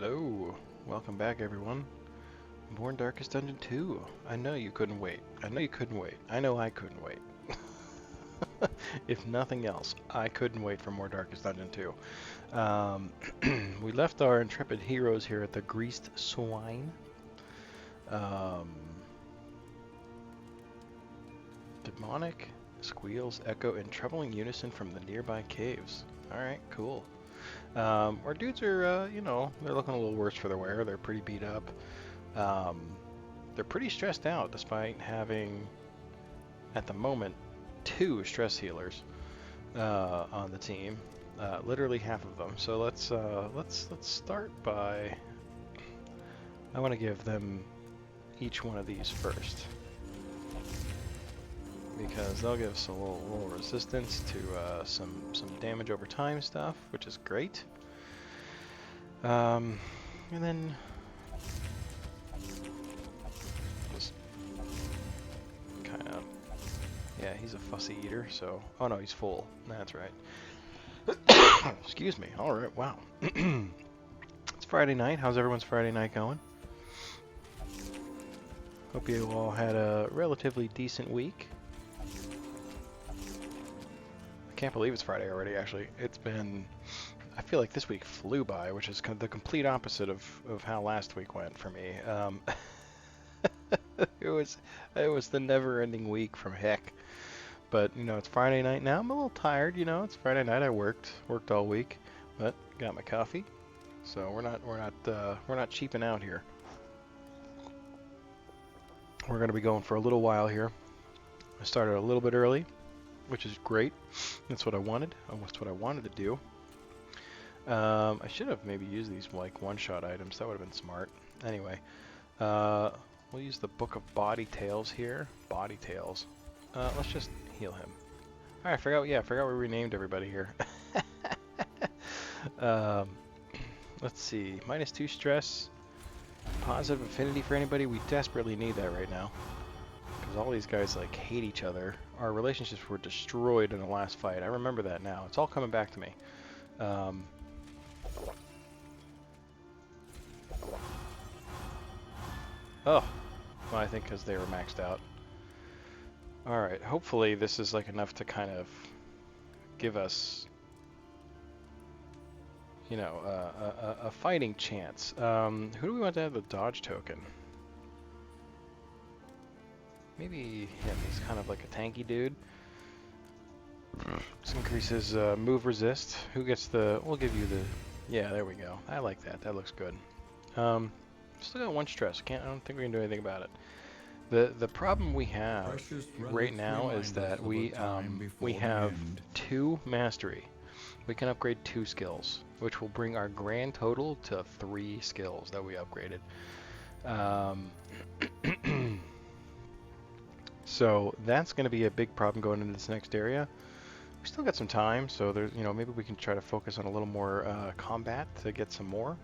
Hello, welcome back everyone. Born Darkest Dungeon 2. I know you couldn't wait. I know you couldn't wait. I know I couldn't wait. If nothing else, I couldn't wait for more Darkest Dungeon 2. We left our intrepid heroes here at the Greased Swine. Demonic squeals echo in troubling unison from the nearby caves. Alright, cool. Our dudes are, you know, they're looking a little worse for their wear. They're pretty beat up. They're pretty stressed out despite having, at the moment, 2 stress healers on the team. Literally half of them. So let's start by. I want to give them each one of these first because they'll give us a little resistance to some damage over time stuff, which is great. And then just kind of, yeah, he's a fussy eater. So, oh no, he's full. That's right. Excuse me. All right. Wow. It's Friday night. How's everyone's Friday night going? Hope you all had a relatively decent week. I can't believe it's Friday already, actually. It's been, I feel like this week flew by, which is the complete opposite of how last week went for me. It was the never-ending week from heck. But, you know, it's Friday night now. I'm a little tired, you know. It's Friday night. I worked all week, but got my coffee. So we're not cheaping out here. We're going to be going for a little while here. I started a little bit early, which is great. That's what I wanted. That's what I wanted to do. I should have maybe used these like one-shot items. That would have been smart. Anyway, we'll use the Book of Body Tales here. Body Tales. Let's just heal him. All right, I forgot. Yeah, I forgot we renamed everybody here. Let's see. -2 stress. Positive affinity for anybody. We desperately need that right now. Because all these guys like hate each other. Our relationships were destroyed in the last fight. I remember that now. It's all coming back to me. Oh, well, I think because they were maxed out. All right. Hopefully this is like enough to kind of give us, you know, a fighting chance. Who do we want to have the dodge token? Maybe him. He's kind of like a tanky dude. This increases move resist. Who gets the... We'll give you the... Yeah, there we go. I like that. That looks good. Still got 1 stress. I don't think we can do anything about it. The problem we have right now is that we have 2 mastery. We can upgrade 2 skills, which will bring our grand total to 3 skills that we upgraded. So that's going to be a big problem going into this next area. We still got some time, so there's, you know, maybe we can try to focus on a little more combat to get some more.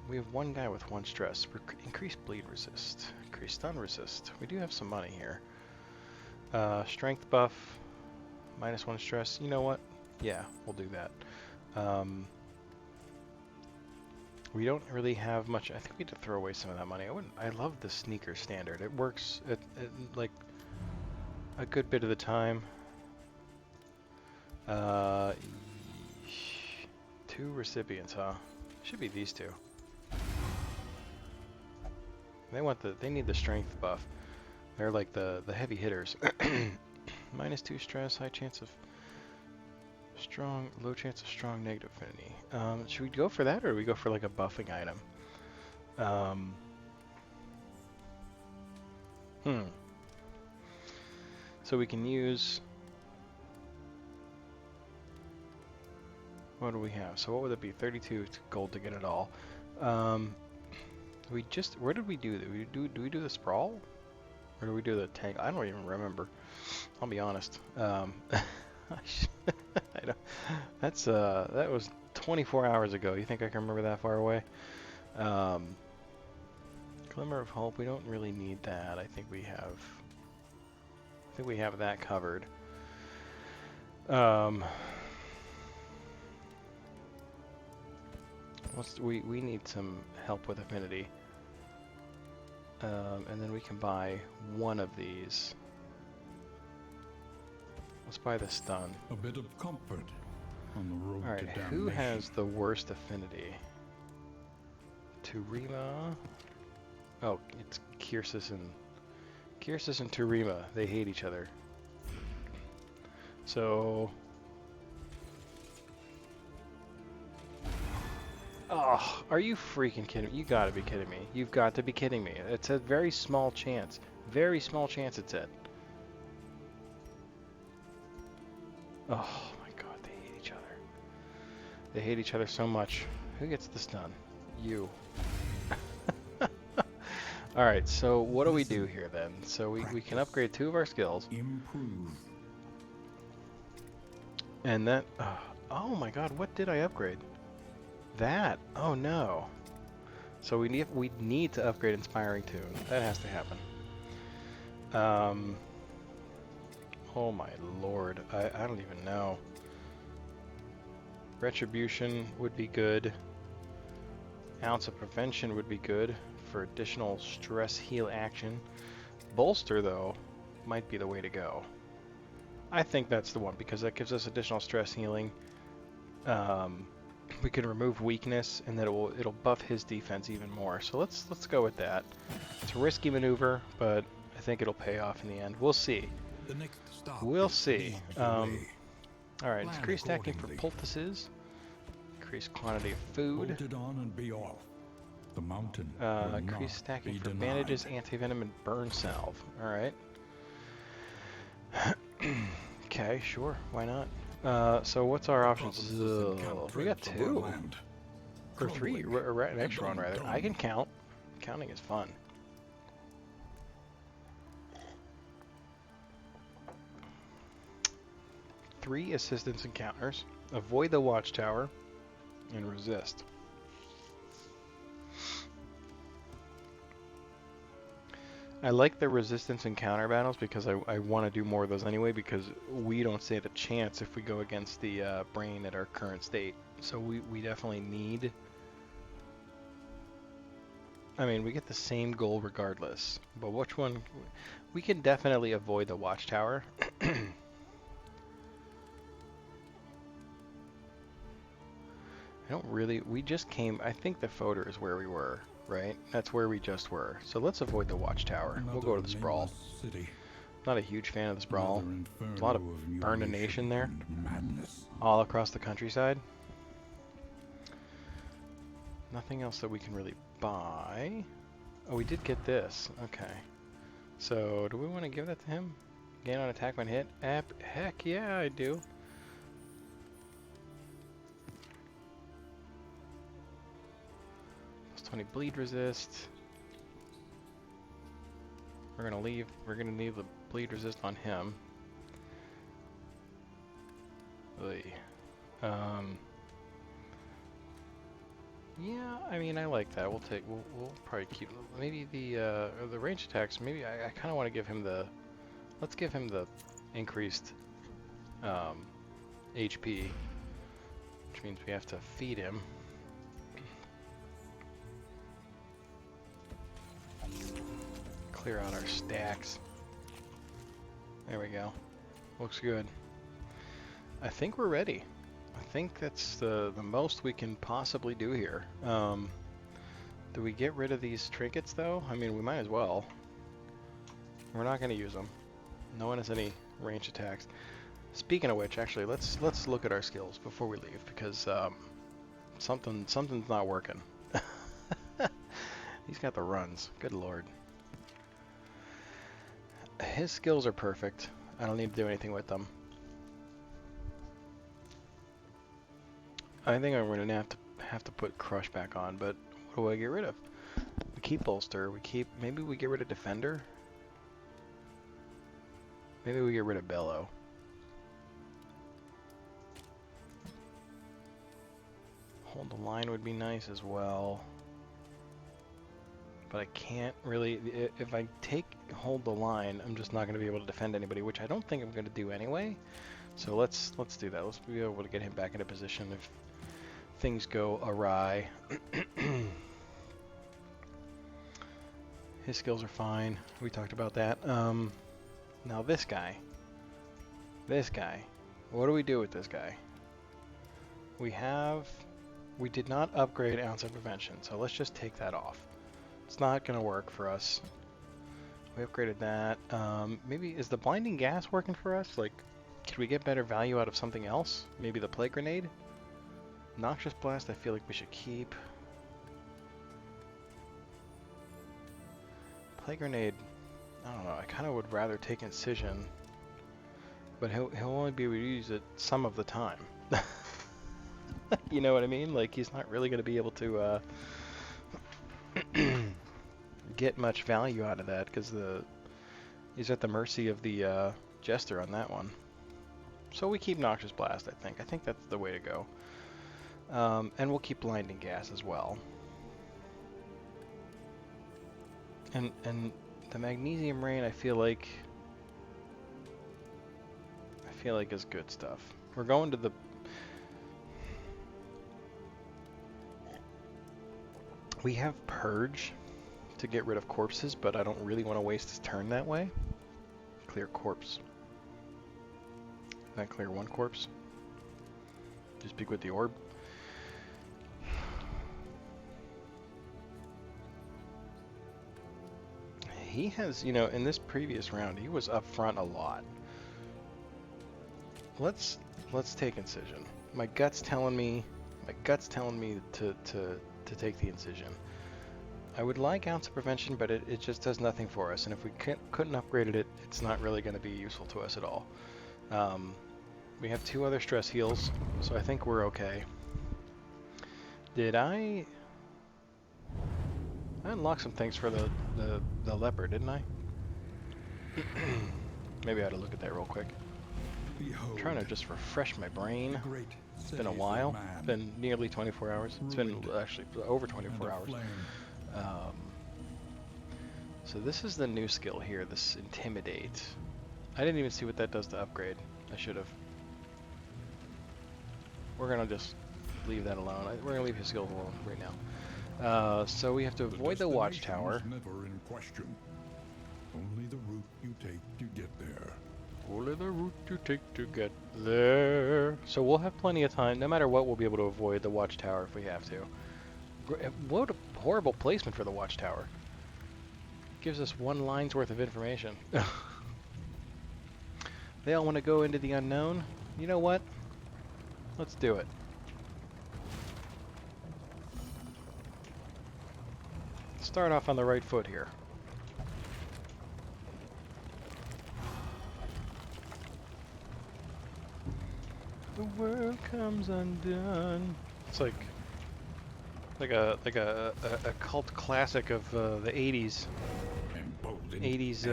We have 1 guy with 1 stress. Increased bleed resist, increased stun resist. We do have some money here. Strength buff, -1 stress. You know what? Yeah, we'll do that. We don't really have much. I think we need to throw away some of that money. I love the sneaker standard. It works like a good bit of the time. 2 recipients, huh? Should be these 2. They need the strength buff. They're like the heavy hitters. -2 stress, high chance of strong, low chance of strong negative affinity. Should we go for that, or do we go for like a buffing item? So we can use... What do we have? So what would it be? 32 gold to get it all. Where did we do that? Do we do the sprawl? Or do we do the tank? I don't even remember. I'll be honest. That was 24 hours ago. You think I can remember that far away? Glimmer of Hope. We don't really need that. I think we have that covered. We need some help with affinity. And then we can buy one of these. Let's buy the stun. A bit of comfort on the road Alright, to damnation. who has the worst affinity? Turima? Oh, it's Kyrsis and Turima. They hate each other. So... Oh, are you freaking kidding me? You gotta be kidding me. You've got to be kidding me. It's a very small chance. Very small chance it said. Oh my god, they hate each other. They hate each other so much. Who gets this done? You. Alright, so what do we do here then? So we can upgrade 2 of our skills. Improve. And that... oh my god, what did I upgrade? That! Oh no. So we need to upgrade Inspiring Tune. That has to happen. Oh my lord. I don't even know. Retribution would be good. Ounce of Prevention would be good for additional stress heal action. Bolster, though, might be the way to go. I think that's the one because that gives us additional stress healing. We can remove weakness, and then it'll buff his defense even more. So let's go with that. It's a risky maneuver, but I think it'll pay off in the end. We'll see. The next stop We'll see. All right, Plan increase stacking for accordingly. poultices. Increase quantity of food. Hold it on and be off. The mountain will Increase not stacking be for denied. bandages, anti-venom, and burn salve. All right. Okay, sure. Why not? So what's our options? We got 2. Or 3. An extra one, rather. I can count. Counting is fun. Three assistance encounters. Avoid the watchtower. And resist. I like the resistance and counter battles because I want to do more of those anyway because we don't stand a chance if we go against the brain at our current state. So we definitely need... I mean, we get the same goal regardless, but which one... We can definitely avoid the watchtower. I don't really... We just came... I think the fodder is where we were. Right? That's where we just were. So let's avoid the watchtower. We'll go to the sprawl. City. Not a huge fan of the sprawl. There's a lot of burned nation there. Madness. All across the countryside. Nothing else that we can really buy. Oh, we did get this. Okay. So, do we want to give that to him? Gain on attack when hit? Heck yeah, I do. Plus 20 bleed resist. We're gonna leave the bleed resist on him. Yeah, I mean, I like that. We'll probably keep maybe the range attacks. Maybe I kind of want to give him the. Let's give him the increased HP, which means we have to feed him. Clear out our stacks. There we go. Looks good. I think we're ready. I think that's the most we can possibly do here. Do we get rid of these trinkets though? I mean, we might as well. We're not going to use them. No one has any range attacks. Speaking of which, actually, let's look at our skills before we leave because something's not working. He's got the runs. Good lord. His skills are perfect. I don't need to do anything with them. I think I'm going to have to put Crush back on, but what do I get rid of? We keep Bolster. Maybe we get rid of Defender. Maybe we get rid of Bellow. Hold the line would be nice as well. But I can't really... If I hold the line, I'm just not going to be able to defend anybody, which I don't think I'm going to do anyway. So let's do that. Let's be able to get him back into position. If things go awry. His skills are fine. We talked about that. Now this guy. What do we do with this guy? We did not upgrade Ounce of Prevention, so let's just take that off. It's not going to work for us. We upgraded that. Maybe, is the Blinding Gas working for us? Like, could we get better value out of something else? Maybe the Plague Grenade? Noxious Blast, I feel like we should keep. Plague Grenade, I don't know, I kind of would rather take Incision, but he'll only be able to use it some of the time. You know what I mean? Like, he's not really going to be able to get much value out of that, because he's at the mercy of the Jester on that one. So we keep Noxious Blast, I think. I think that's the way to go. And we'll keep Blinding Gas as well. And the Magnesium Rain, I feel like is good stuff. We're going to the... We have Purge to get rid of corpses, but I don't really want to waste his turn that way. Clear corpse. Can I clear one corpse? Just peek with the orb. He has, you know, in this previous round, he was up front a lot. Let's take Incision. My gut's telling me to take the Incision. I would like Ounce of Prevention, but it just does nothing for us. And if we couldn't upgrade it, it's not really going to be useful to us at all. We have 2 other stress heals, so I think we're okay. Did I unlocked some things for the leopard, didn't I? Maybe I ought to look at that real quick. I'm trying to just refresh my brain. It's been a while. It's been nearly 24 hours. It's been actually over 24 hours. So this is the new skill here, this Intimidate. I didn't even see what that does to upgrade. I should have. We're going to just leave that alone. We're going to leave his skill alone right now. So we have to avoid the watchtower. Never in question. Only the route you take to get there. Only the route you take to get there. So we'll have plenty of time. No matter what, we'll be able to avoid the watchtower if we have to. What a horrible placement for the watchtower. Gives us 1 line's worth of information. They all want to go into the unknown. You know what? Let's do it. Start off on the right foot here. The world comes undone. It's like a cult classic of the 80s. 80s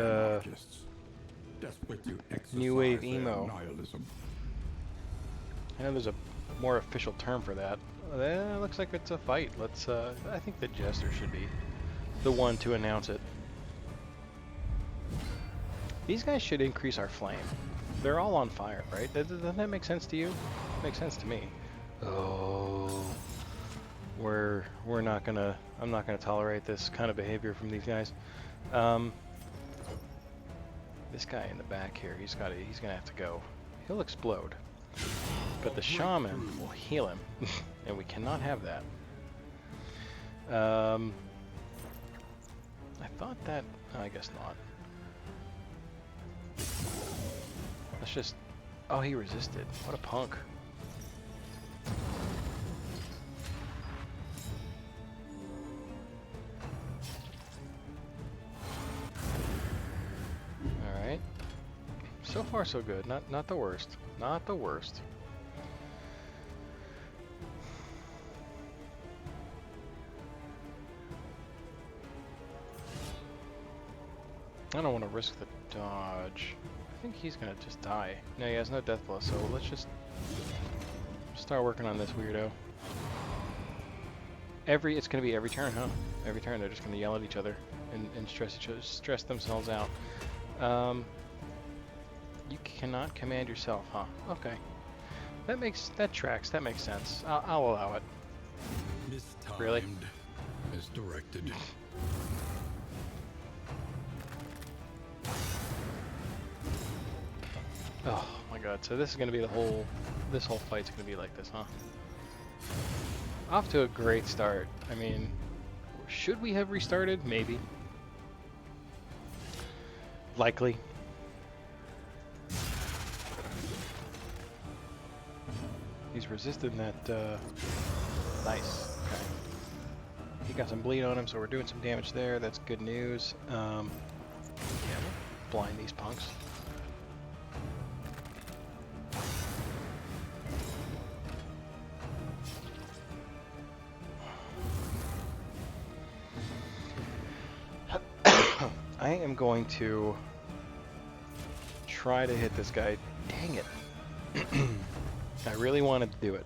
new wave emo. I know there's a more official term for that. Looks like it's a fight. Let's I think the Jester should be the one to announce it. These guys should increase our flame. They're all on fire, right? Doesn't that make sense to you? It makes sense to me. Oh, we're not gonna. I'm not gonna tolerate this kind of behavior from these guys. This guy in the back here, he's gonna have to go. He'll explode, but the shaman will heal him, and we cannot have that. I thought that. I guess not. Let's just... Oh, he resisted. What a punk. Alright. So far so good. Not the worst. Not the worst. I don't want to risk the dodge. I think he's gonna just die. No, he has no death blow, so let's just start working on this weirdo. It's gonna be every turn, huh? Every turn they're just gonna yell at each other and stress themselves out. You cannot command yourself, huh? Okay. That tracks. That makes sense. I'll allow it. Mistimed. Really? As directed. Oh my god, so this is gonna be this whole fight's gonna be like this, huh? Off to a great start. I mean, should we have restarted? Maybe. Likely. He's resisting that, nice. Okay. He got some bleed on him, so we're doing some damage there. That's good news. Yeah, we'll blind these punks. I am going to try to hit this guy. Dang it. I really wanted to do it.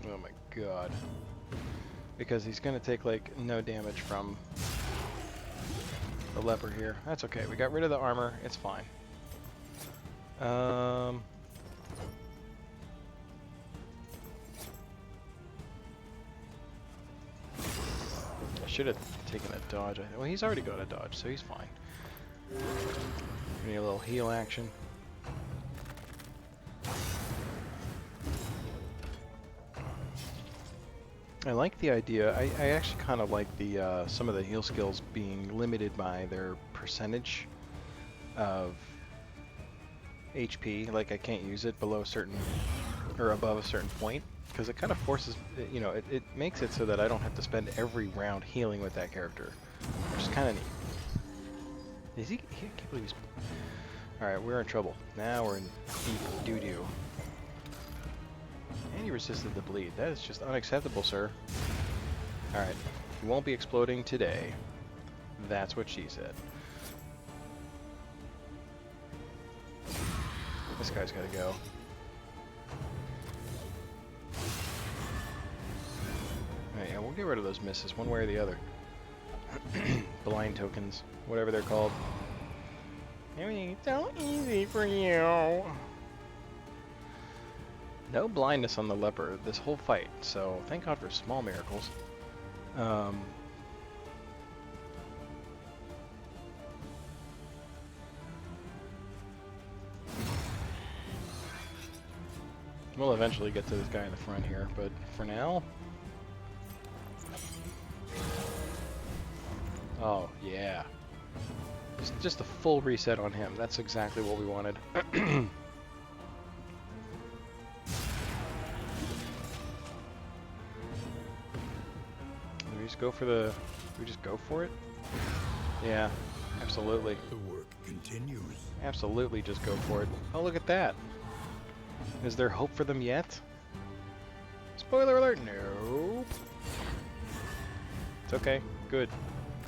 Oh my god. Because he's going to take like no damage from the leper here. That's okay. We got rid of the armor. It's fine. I should have taken a dodge. Well, he's already got a dodge, so he's fine. We need a little heal action. I like the idea. I actually kind of like the some of the heal skills being limited by their percentage of HP. Like I can't use it below a certain or above a certain point because it kind of forces, you know, it makes it so that I don't have to spend every round healing with that character, which is kind of neat. Is he? I can't believe he's. All right, we're in trouble. Now we're in deep doo-doo. And he resisted the bleed. That is just unacceptable, sir. Alright. He won't be exploding today. That's what she said. This guy's gotta go. Alright, yeah, we'll get rid of those misses one way or the other. Blind tokens. Whatever they're called. Everything's so easy for you. No blindness on the leper this whole fight, so thank God for small miracles. We'll eventually get to this guy in the front here, but for now... Oh, yeah. Just a full reset on him. That's exactly what we wanted. We just go for the... We just go for it? Yeah, absolutely. The work continues. Absolutely just go for it. Oh, look at that. Is there hope for them yet? Spoiler alert, nope. It's okay, good.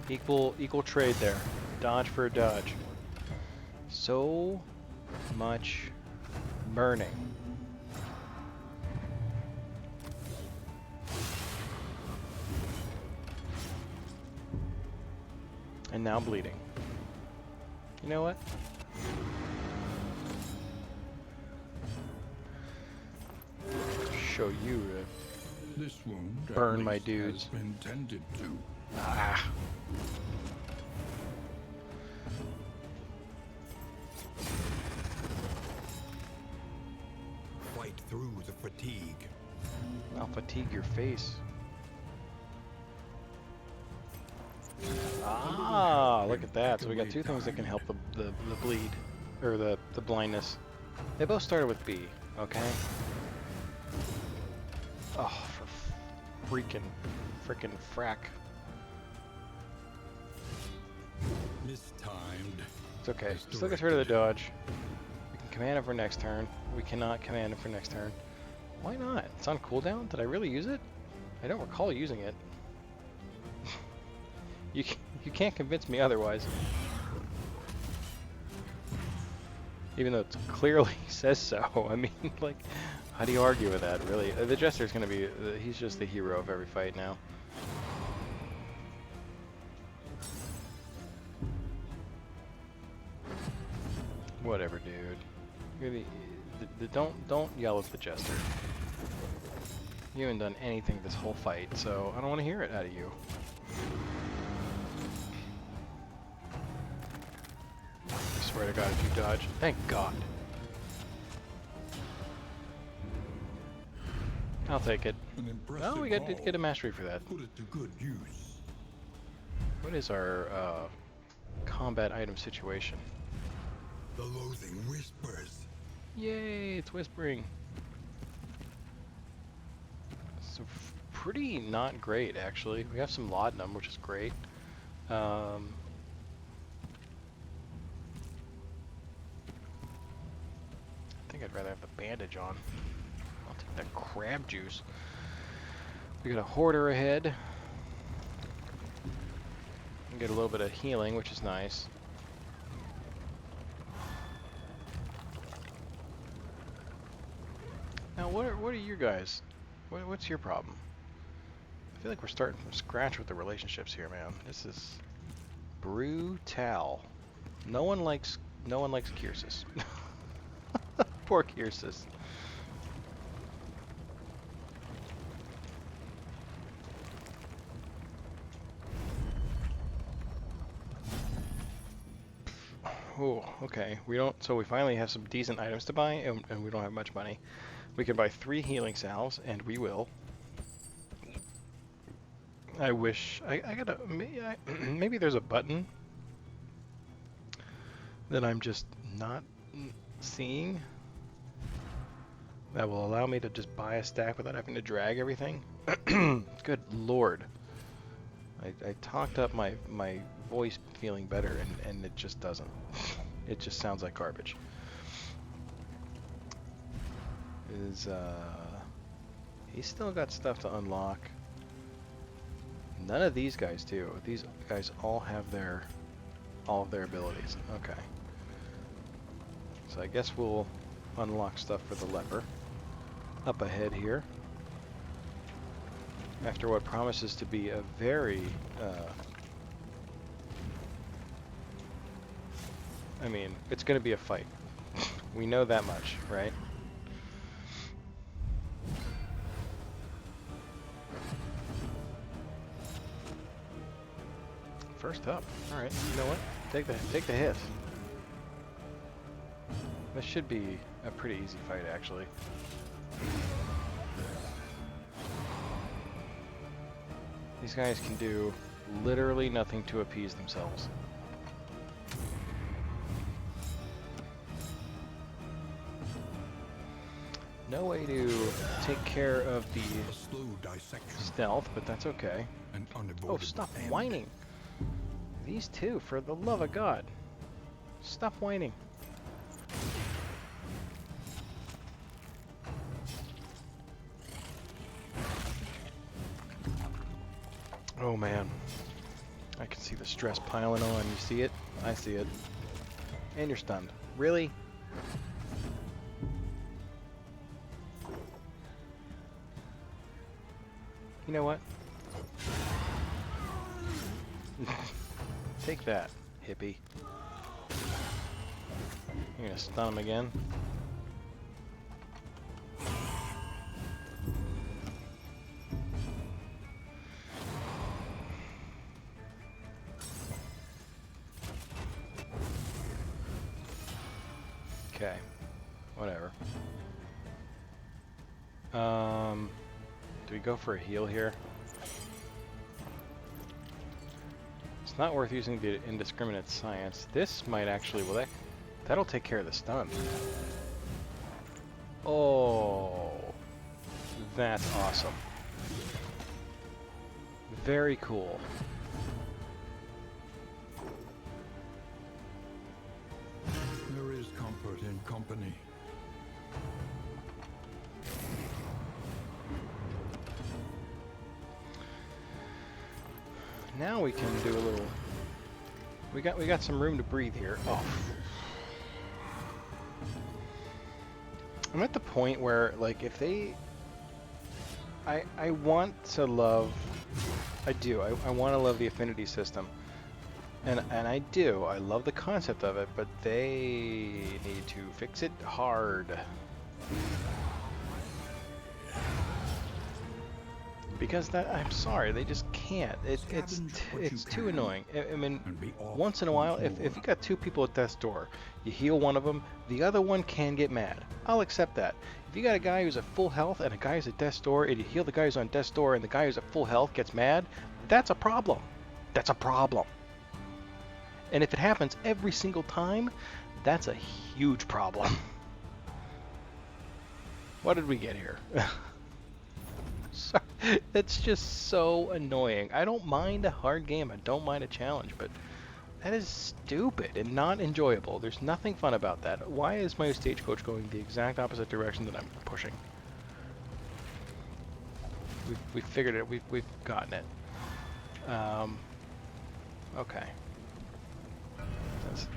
Equal trade there. Dodge for a dodge. So much burning. And now bleeding. You know what? Show you This wound burn at my least dudes. has been tended to. Ah. Fight through the fatigue. I'll fatigue your face. Ah, look at that. So we got two things that can help the bleed, or the blindness. They both started with B, okay? Oh, for frickin' frack. Mistimed. It's okay. Still gets rid of the dodge. We can command it for next turn. We cannot command it for next turn. Why not? It's on cooldown? Did I really use it? I don't recall using it. You can't convince me otherwise. Even though it clearly says so. I mean, like, how do you argue with that, really? The Jester's gonna be... he's just the hero of every fight now. Whatever, dude. Don't yell at the jester. You haven't done anything this whole fight, so I don't want to hear it out of you. I swear to God, if you dodge, thank God. I'll take it. An impressive Oh, we haul. get a mastery for that. Put it to good use. What is our combat item situation? The loathing whispers. Yay, it's whispering. So pretty not great, actually. We have some laudanum, which is great. I think I'd rather have the bandage on. I'll take that crab juice. We got a hoarder ahead. We get a little bit of healing, which is nice. Now, what are you guys? What's your problem? I feel like we're starting from scratch with the relationships here, man. This is brutal. No one likes Kyrsis. Poor Kyrsis. Oh, okay. So we finally have some decent items to buy, and we don't have much money. We can buy 3 healing salves, and we will. I wish I gotta maybe there's a button that I'm just not seeing that will allow me to just buy a stack without having to drag everything. Good Lord. I talked up my voice feeling better, and it just doesn't. It just sounds like garbage. He's still got stuff to unlock. None of these guys do. These guys all have all of their abilities. Okay. So I guess we'll unlock stuff for the leper. Up ahead here. After what promises to be a very I mean, it's going to be a fight. We know that much, right? First up. All right. You know what? Take the hit. This should be a pretty easy fight, actually. These guys can do literally nothing to appease themselves. No way to take care of the Slow dissection. stealth, but that's okay. An Oh, unavoidable stop end. whining. These two, for the love of God. Stop whining. Oh man. I can see the stress piling on. You see it? I see it. And you're stunned. Really? You know what? Take that, hippie. You're gonna stun him again? Okay. Whatever. Do we go for a heal here? It's not worth using the indiscriminate science. This might actually, well, that'll take care of the stun. Oh, that's awesome. Very cool. There is comfort in company. Now we can do a little. We got some room to breathe here. Oh. I'm at the point where, like, if they, I want to love. I do. I want to love the affinity system, and I do. I love the concept of it, but they need to fix it hard. Because I'm sorry, they just can't. It's too annoying. I mean, once in a while, if you got two people at death's door, you heal one of them, the other one can get mad. I'll accept that. If you got a guy who's at full health and a guy who's at death's door, and you heal the guy who's on death's door and the guy who's at full health gets mad, that's a problem. That's a problem. And if it happens every single time, that's a huge problem. What did we get here? Sorry, it's just so annoying. I don't mind a hard game, I don't mind a challenge, but that is stupid and not enjoyable. There's nothing fun about that. Why is my stagecoach going the exact opposite direction that I'm pushing? We've figured it. We've gotten it. Okay.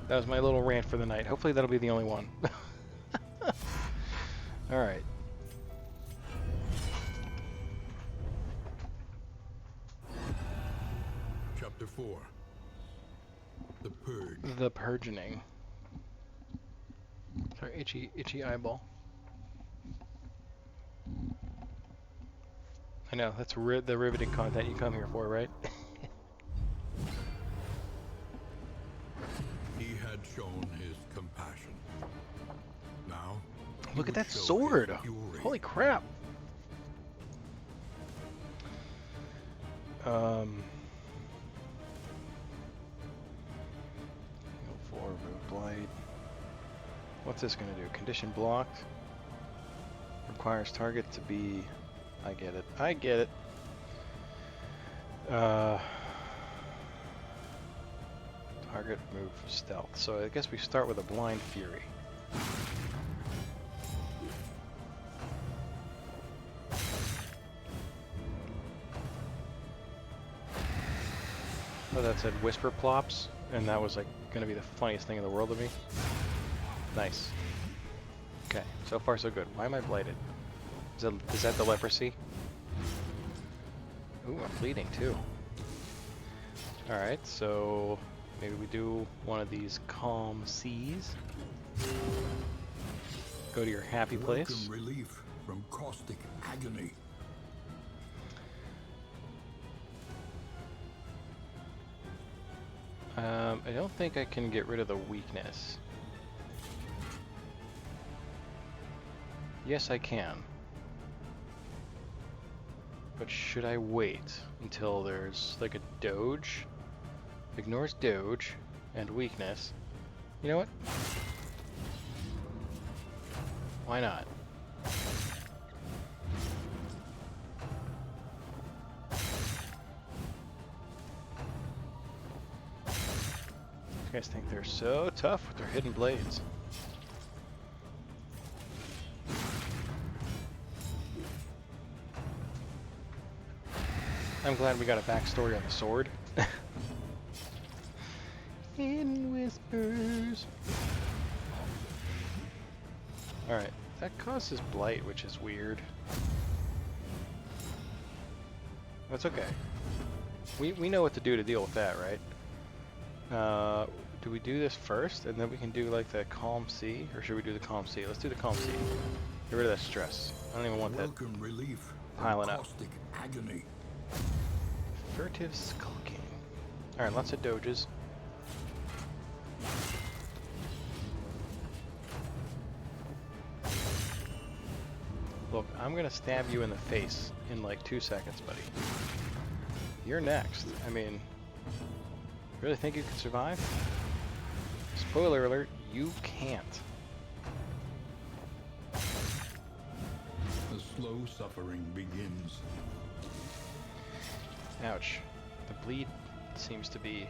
That was my little rant for the night. Hopefully that'll be the only one. All right. Chapter 4. The Purge. The Purgening. Sorry, itchy eyeball. I know, that's the riveting content you come here for, right? He had shown his compassion. Now, Look at that sword! Holy crap! Go for Root Blight. What's this gonna do? Condition blocked. Requires target to be... I get it. I get it. Target move stealth. So I guess we start with a Blind Fury. Oh, that said Whisper Plops, and that was like gonna be the funniest thing in the world to me. Nice. Okay, so far so good. Why am I blighted? Is that the leprosy? Ooh, I'm bleeding too. Alright, so maybe we do one of these calm seas. Go to your happy place. Welcome relief from caustic agony. I don't think I can get rid of the weakness. Yes, I can. But should I wait until there's like a doge? Ignores doge and weakness. You know what? Why not? You guys think they're so tough with their hidden blades. I'm glad we got a backstory on the sword. In whispers. Alright, that causes blight, which is weird. That's okay. We know what to do to deal with that, right? Do we do this first, and then we can do like the calm sea, or should we do the calm sea? Let's do the calm sea. Get rid of that stress. I don't even want that relief piling up. Caustic agony. Furtive skulking. Alright, lots of doges. Look, I'm gonna stab you in the face in like 2 seconds, buddy. You're next. I mean, really think you can survive? Spoiler alert, you can't. The slow suffering begins. Ouch. The bleed seems to be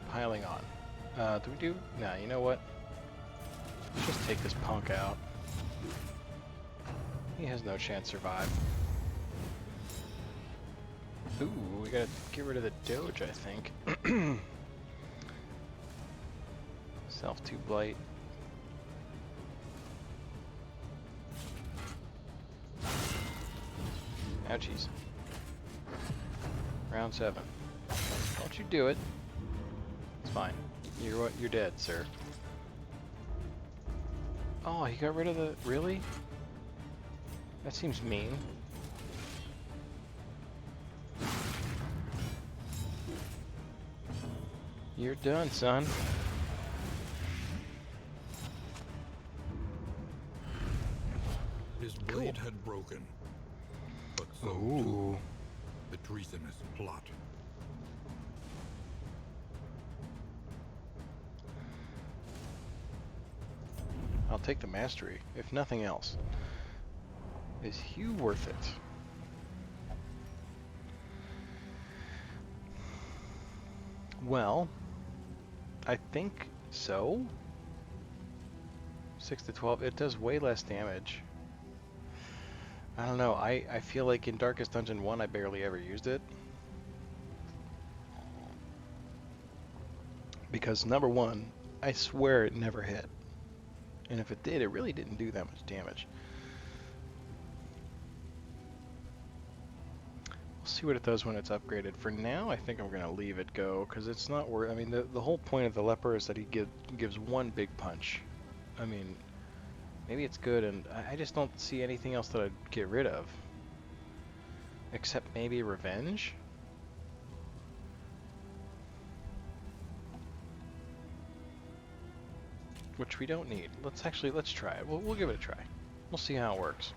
piling on. Do we do? Nah, you know what? Let's just take this punk out. He has no chance to survive. Ooh, we gotta get rid of the doge, I think. Self 2 blight. Ouchies. Round 7. Don't you do it. It's fine. You're dead, sir. Oh, he got rid of the... Really? That seems mean. You're done, son. His blade had broken, but so too Ooh. the treasonous plot. I'll take the mastery, if nothing else. Is Hugh worth it? Well, I think so. 6 to 12, it does way less damage. I don't know, I feel like in Darkest Dungeon 1 I barely ever used it. Because number one, I swear it never hit. And if it did, it really didn't do that much damage. We'll see what it does when it's upgraded. For now, I think I'm going to leave it go, because it's not worth... I mean, the whole point of the leper is that he gives one big punch. I mean, maybe it's good, and I just don't see anything else that I'd get rid of. Except maybe revenge? Which we don't need. Let's try it. We'll give it a try. We'll see how it works.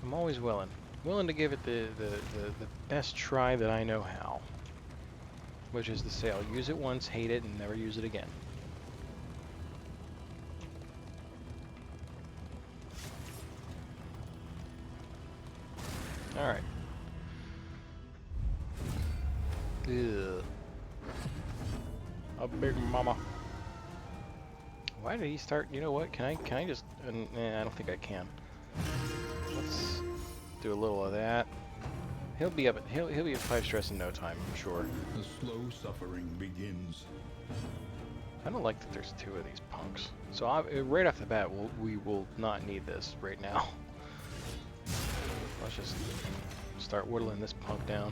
I'm always willing to give it the best try that I know how. Which is to say, I'll use it once, hate it, and never use it again. Alright. Ugh. A big mama. Why did he start? You know what? Can I just? I don't think I can. Let's do a little of that. He'll be up. He'll be at 5 stress in no time, I'm sure. The slow suffering begins. I don't like that there's 2 of these punks. So right off the bat, we will not need this right now. Let's just start whittling this punk down.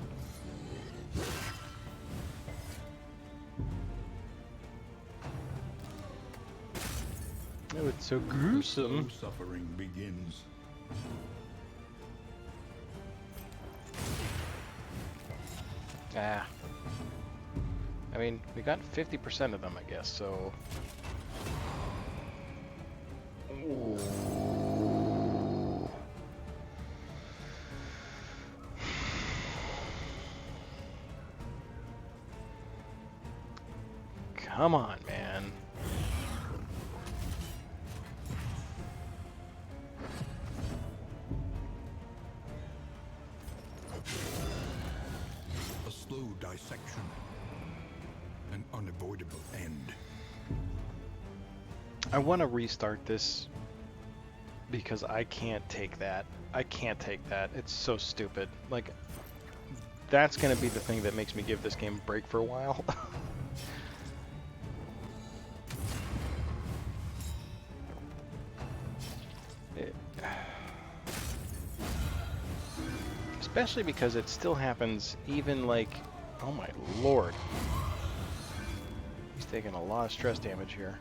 Oh, it's so gruesome. The slow suffering begins. Ah. I mean, we got 50% of them, I guess, so... Ooh. Come on, man. A slow dissection. An unavoidable end. I want to restart this because I can't take that. I can't take that. It's so stupid. Like, that's going to be the thing that makes me give this game a break for a while. Especially because it still happens even like, oh my lord. He's taking a lot of stress damage here.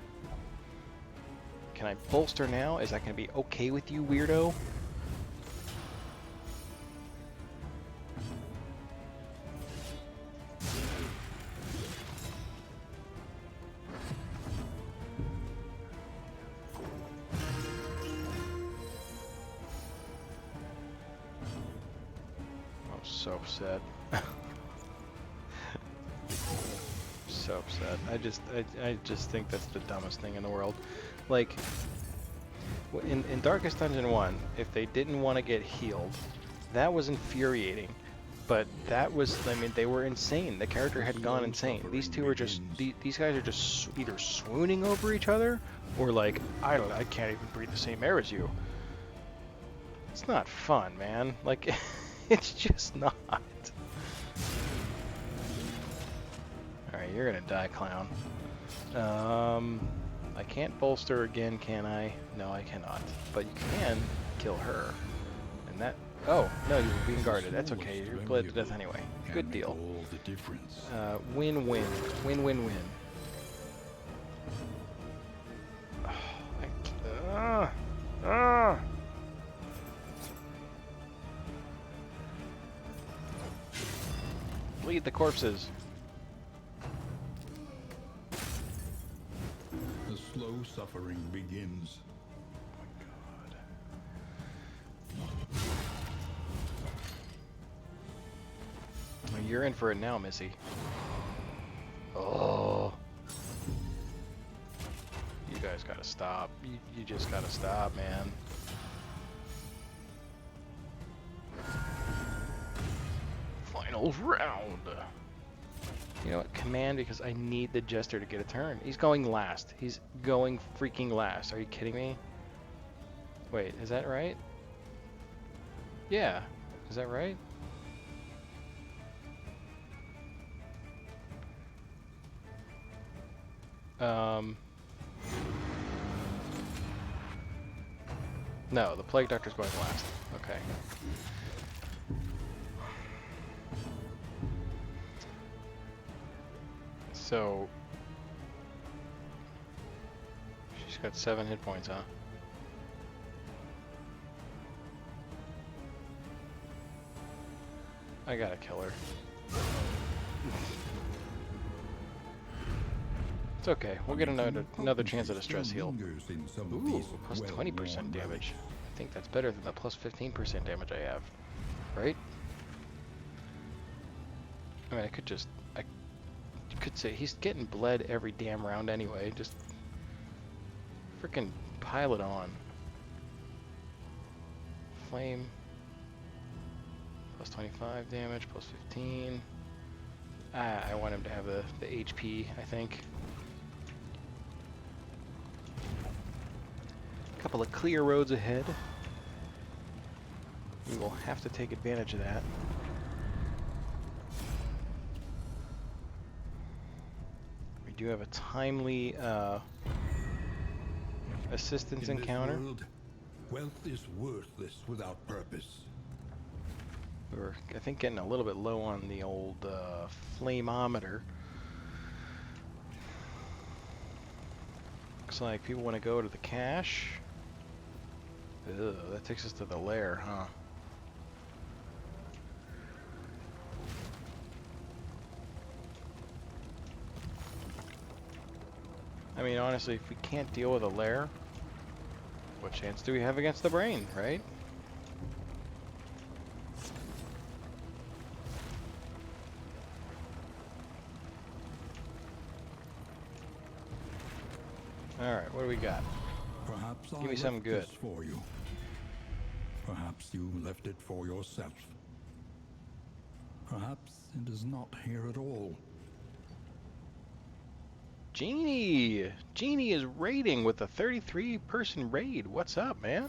Can I bolster now? Is that going to be okay with you, weirdo? I'm so upset. So upset. I just think that's the dumbest thing in the world. Like, in Darkest Dungeon 1, if they didn't want to get healed, that was infuriating. But that was, I mean, they were insane. The character had gone insane. These two are just, these guys are just either swooning over each other, or like, I can't even breathe the same air as you. It's not fun, man. Like, it's just not. Alright, you're gonna die, clown. I can't bolster again, can I? No, I cannot. But you can kill her. And that... Oh, no, you were being guarded. That's okay. You're bled to death anyway. Good deal. Win-win. Win-win-win. Bleed the corpses. The slow suffering begins. Well, you're in for it now, Missy. Oh. You guys gotta stop. You just gotta stop, man. Final round. You know what? Command, because I need the Jester to get a turn. He's going last. He's going freaking last. Are you kidding me? Wait, is that right? Yeah. Is that right? No, the Plague Doctor's going last. Okay. So she's got 7 hit points, huh? I gotta kill her. It's okay. We'll get another chance at a stress heal. Ooh, plus 20% damage. I think that's better than the plus 15% damage I have, right? I mean, I could say he's getting bled every damn round anyway. Just freaking pile it on. Flame. Plus 25 damage, plus 15. I want him to have the HP, I think. Couple of clear roads ahead. We will have to take advantage of that. We do have a timely assistance encounter. World, wealth is worthless without purpose. We were, I think, getting a little bit low on the old flameometer. Looks like people want to go to the cache. Ugh, that takes us to the lair, huh? I mean, honestly, if we can't deal with a lair, what chance do we have against the brain, right? Alright, what do we got? Perhaps Give me something good. For you. Perhaps you left it for yourself. Perhaps it is not here at all. Genie! Genie is raiding with a 33-person raid. What's up, man?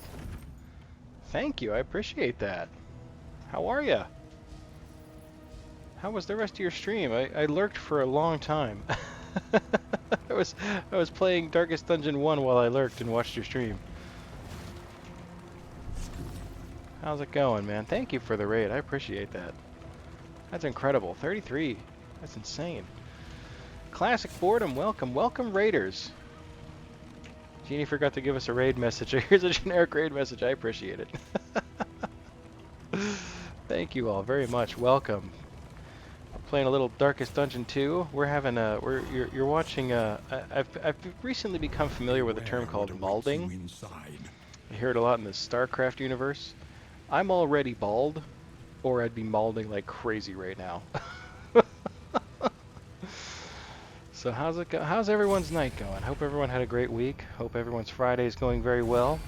Thank you, I appreciate that. How are ya? How was the rest of your stream? I lurked for a long time. I was playing Darkest Dungeon 1 while I lurked and watched your stream. How's it going, man? Thank you for the raid. I appreciate that. That's incredible. 33. That's insane. Classic Boredom, welcome. Welcome, raiders. Genie forgot to give us a raid message. Here's a generic raid message. I appreciate it. Thank you all very much. Welcome. We're playing a little Darkest Dungeon 2. We're having a... You're watching a... I've recently become familiar with a term called balding. I hear it a lot in the StarCraft universe. I'm already bald, or I'd be balding like crazy right now. So how's it go? How's everyone's night going? Hope everyone had a great week. Hope everyone's Friday is going very well.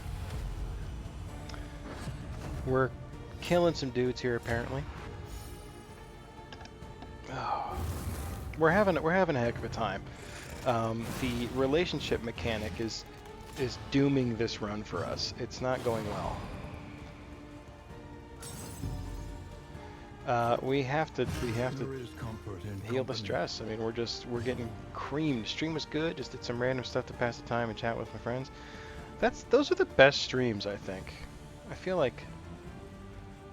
We're killing some dudes here apparently. Oh, we're having a heck of a time. The relationship mechanic is dooming this run for us. It's not going well. We have to heal the stress. I mean, we're getting creamed. Stream was good. Just did some random stuff to pass the time and chat with my friends. Those are the best streams, I think. I feel like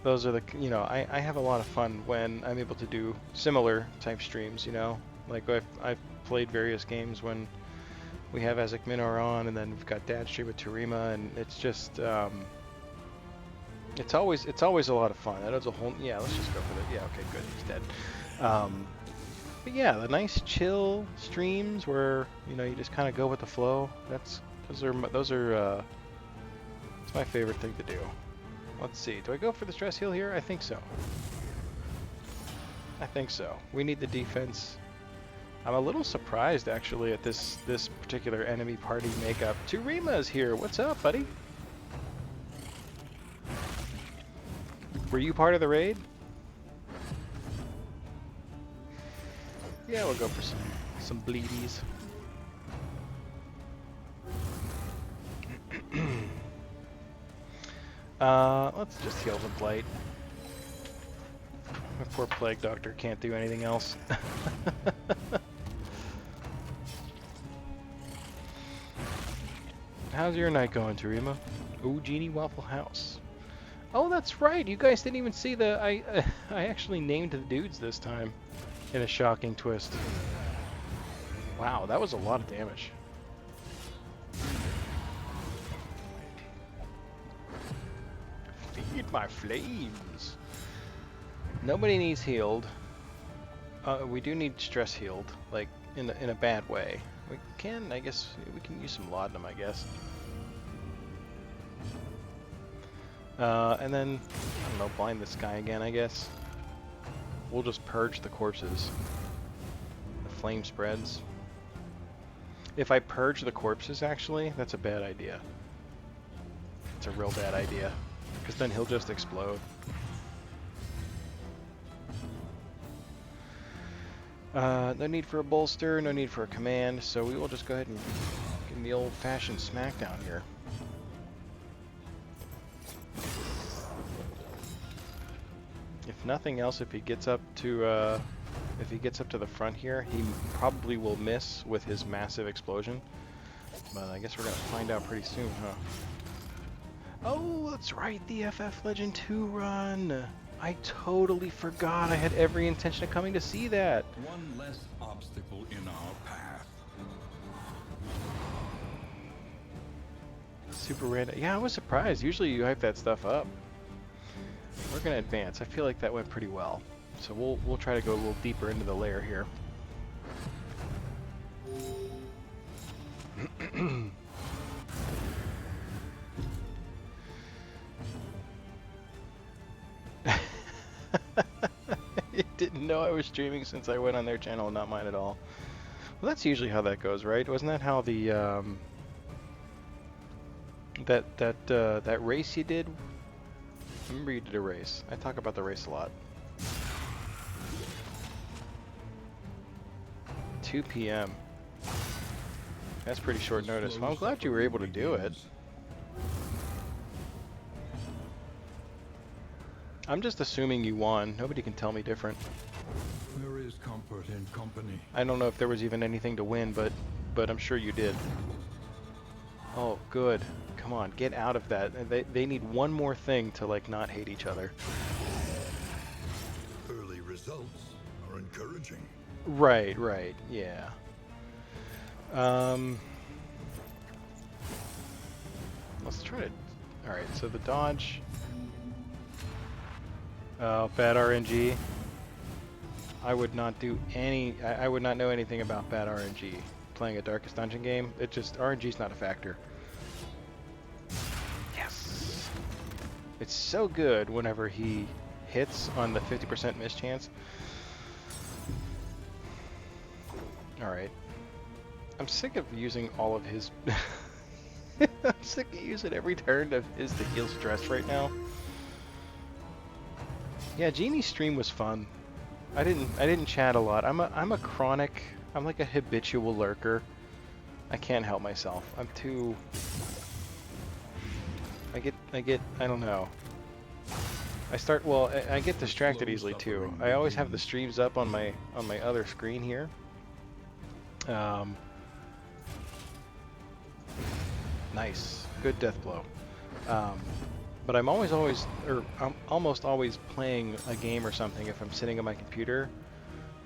those are the, you know, I have a lot of fun when I'm able to do similar type streams, you know? Like I've played various games when we have Ezek Minor on, and then we've got Dad stream with Tarima, and it's just it's always a lot of fun. That is a whole, yeah, let's just go for it. Yeah, okay, good, he's dead. Um, but yeah, the nice chill streams where you just kind of go with the flow. Those are it's my favorite thing to do. Let's see. Do I go for the stress heal here? I think so. I think so. We need the defense. I'm a little surprised actually at this particular enemy party makeup. Turima's here. What's up, buddy? Were you part of the raid? Yeah, we'll go for some bleedies. Let's just heal the blight. My poor plague doctor can't do anything else. How's your night going, Tarima? Ooh, Genie Waffle House. Oh, that's right. You guys didn't even see the... I actually named the dudes this time in a shocking twist. Wow, that was a lot of damage. Feed my flames. Nobody needs healed. We do need stress healed, like in a bad way. We can, I guess, we can use some laudanum, I guess. And then, I don't know, blind this guy again, I guess. We'll just purge the corpses. The flame spreads. If I purge the corpses, actually, that's a bad idea. It's a real bad idea. Because then he'll just explode. No need for a bolster, no need for a command, so we will just go ahead and give him the old-fashioned smackdown here. If nothing else, if he gets up to the front here, he probably will miss with his massive explosion. But I guess we're gonna find out pretty soon, huh? Oh, that's right, the FF Legend 2 run! I totally forgot. I had every intention of coming to see that. One less obstacle in our path. Super random. Yeah, I was surprised. Usually you hype that stuff up. We're gonna advance. I feel like that went pretty well. So we'll try to go a little deeper into the layer here. You didn't know I was streaming since I went on their channel, not mine at all. Well, that's usually how that goes, right? Wasn't that how the that race you did? I remember you did a race. I talk about the race a lot. 2 p.m. That's pretty short notice. Well, I'm glad you were able to do it. I'm just assuming you won. Nobody can tell me different. There is comfort in company. I don't know if there was even anything to win, but I'm sure you did. Oh, good. Come on, get out of that. They need one more thing to, like, not hate each other. Early results are encouraging. Right, yeah. Let's try to... Alright, so the dodge... Oh, bad RNG. I would not do any... I would not know anything about bad RNG. Playing a Darkest Dungeon game, it just... RNG's not a factor. Yes! It's so good whenever he hits on the 50% miss chance. Alright. I'm sick of using all of his... I'm sick of using every turn of his to heal stress right now. Yeah, Genie's stream was fun. I didn't chat a lot. I'm a chronic... I'm like a habitual lurker. I can't help myself. I'm too... I don't know. I get distracted easily too. I always have the streams up on my other screen here. Nice. Good death blow. But I'm almost always playing a game or something if I'm sitting on my computer.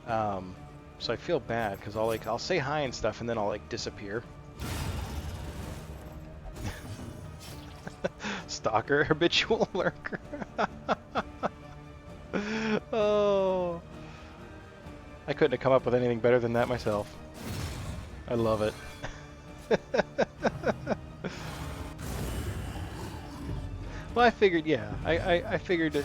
So I feel bad because I'll say hi and stuff and then I'll like disappear. Stalker, habitual lurker. Oh. couldn't have come up with anything better than that myself. I love it. Well, I figured, yeah, I figured that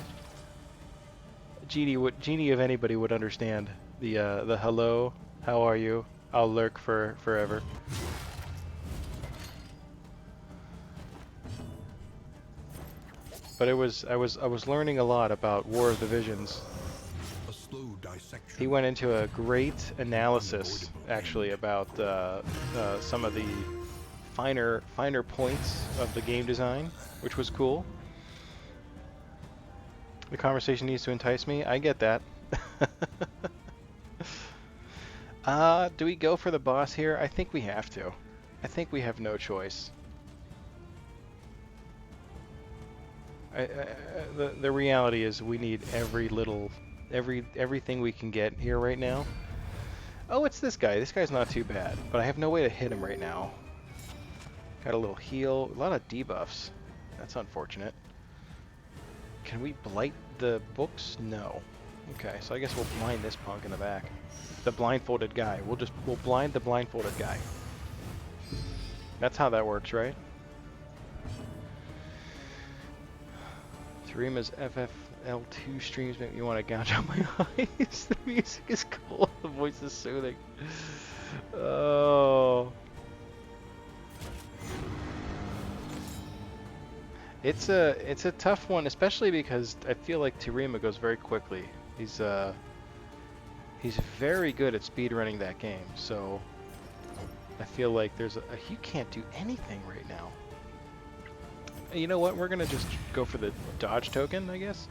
Genie if anybody would understand the hello, how are you? I'll lurk for forever. But I was learning a lot about War of the Visions. A slow dissection. He went into a great analysis, actually, about some of the finer points of the game design, which was cool. The conversation needs to entice me. I get that. Do we go for the boss here? I think we have to. I think we have no choice. The reality is we need everything we can get here right now. Oh, it's this guy. This guy's not too bad, but I have no way to hit him right now. Got a little heal, a lot of debuffs. That's unfortunate. Can we blight the books? No. Okay, so I guess we'll blind this punk in the back. The blindfolded guy. We'll blind the blindfolded guy. That's how that works, right? Tarima's FFL2 streams make me want to gouge out my eyes. The music is cool. The voice is soothing. Oh. It's a tough one, especially because I feel like Tarima goes very quickly. He's very good at speedrunning that game, so I feel like you can't do anything right now. You know what? We're gonna just go for the dodge token, I guess.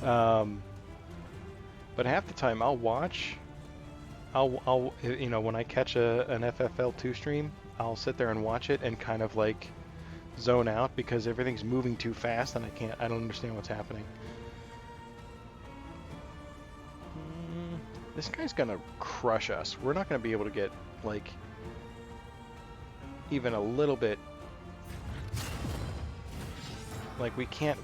But half the time I'll watch. I'll you know, when I catch an FFL2 stream, I'll sit there and watch it and kind of like zone out because everything's moving too fast and I don't understand what's happening. This guy's gonna crush us. We're not gonna be able to get like even a little bit. Like we can't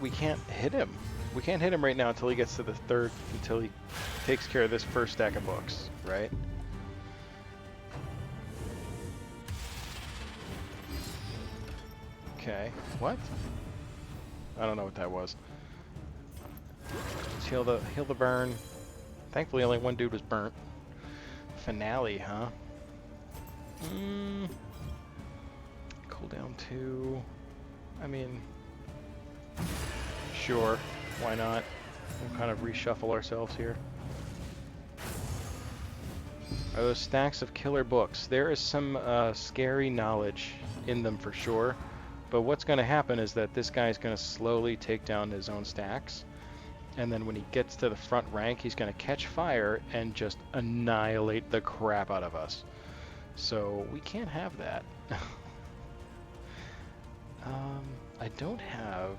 hit him. We can't hit him right now until he gets to the third, until he takes care of this first stack of books, right? Okay. What? I don't know what that was. Let's heal the burn. Thankfully only one dude was burnt. Finale, huh? Cooldown 2. I mean, sure, why not? We'll kind of reshuffle ourselves here. Are those stacks of killer books? There is some scary knowledge in them for sure, but what's going to happen is that this guy's going to slowly take down his own stacks, and then when he gets to the front rank, he's going to catch fire and just annihilate the crap out of us. So we can't have that. I don't have...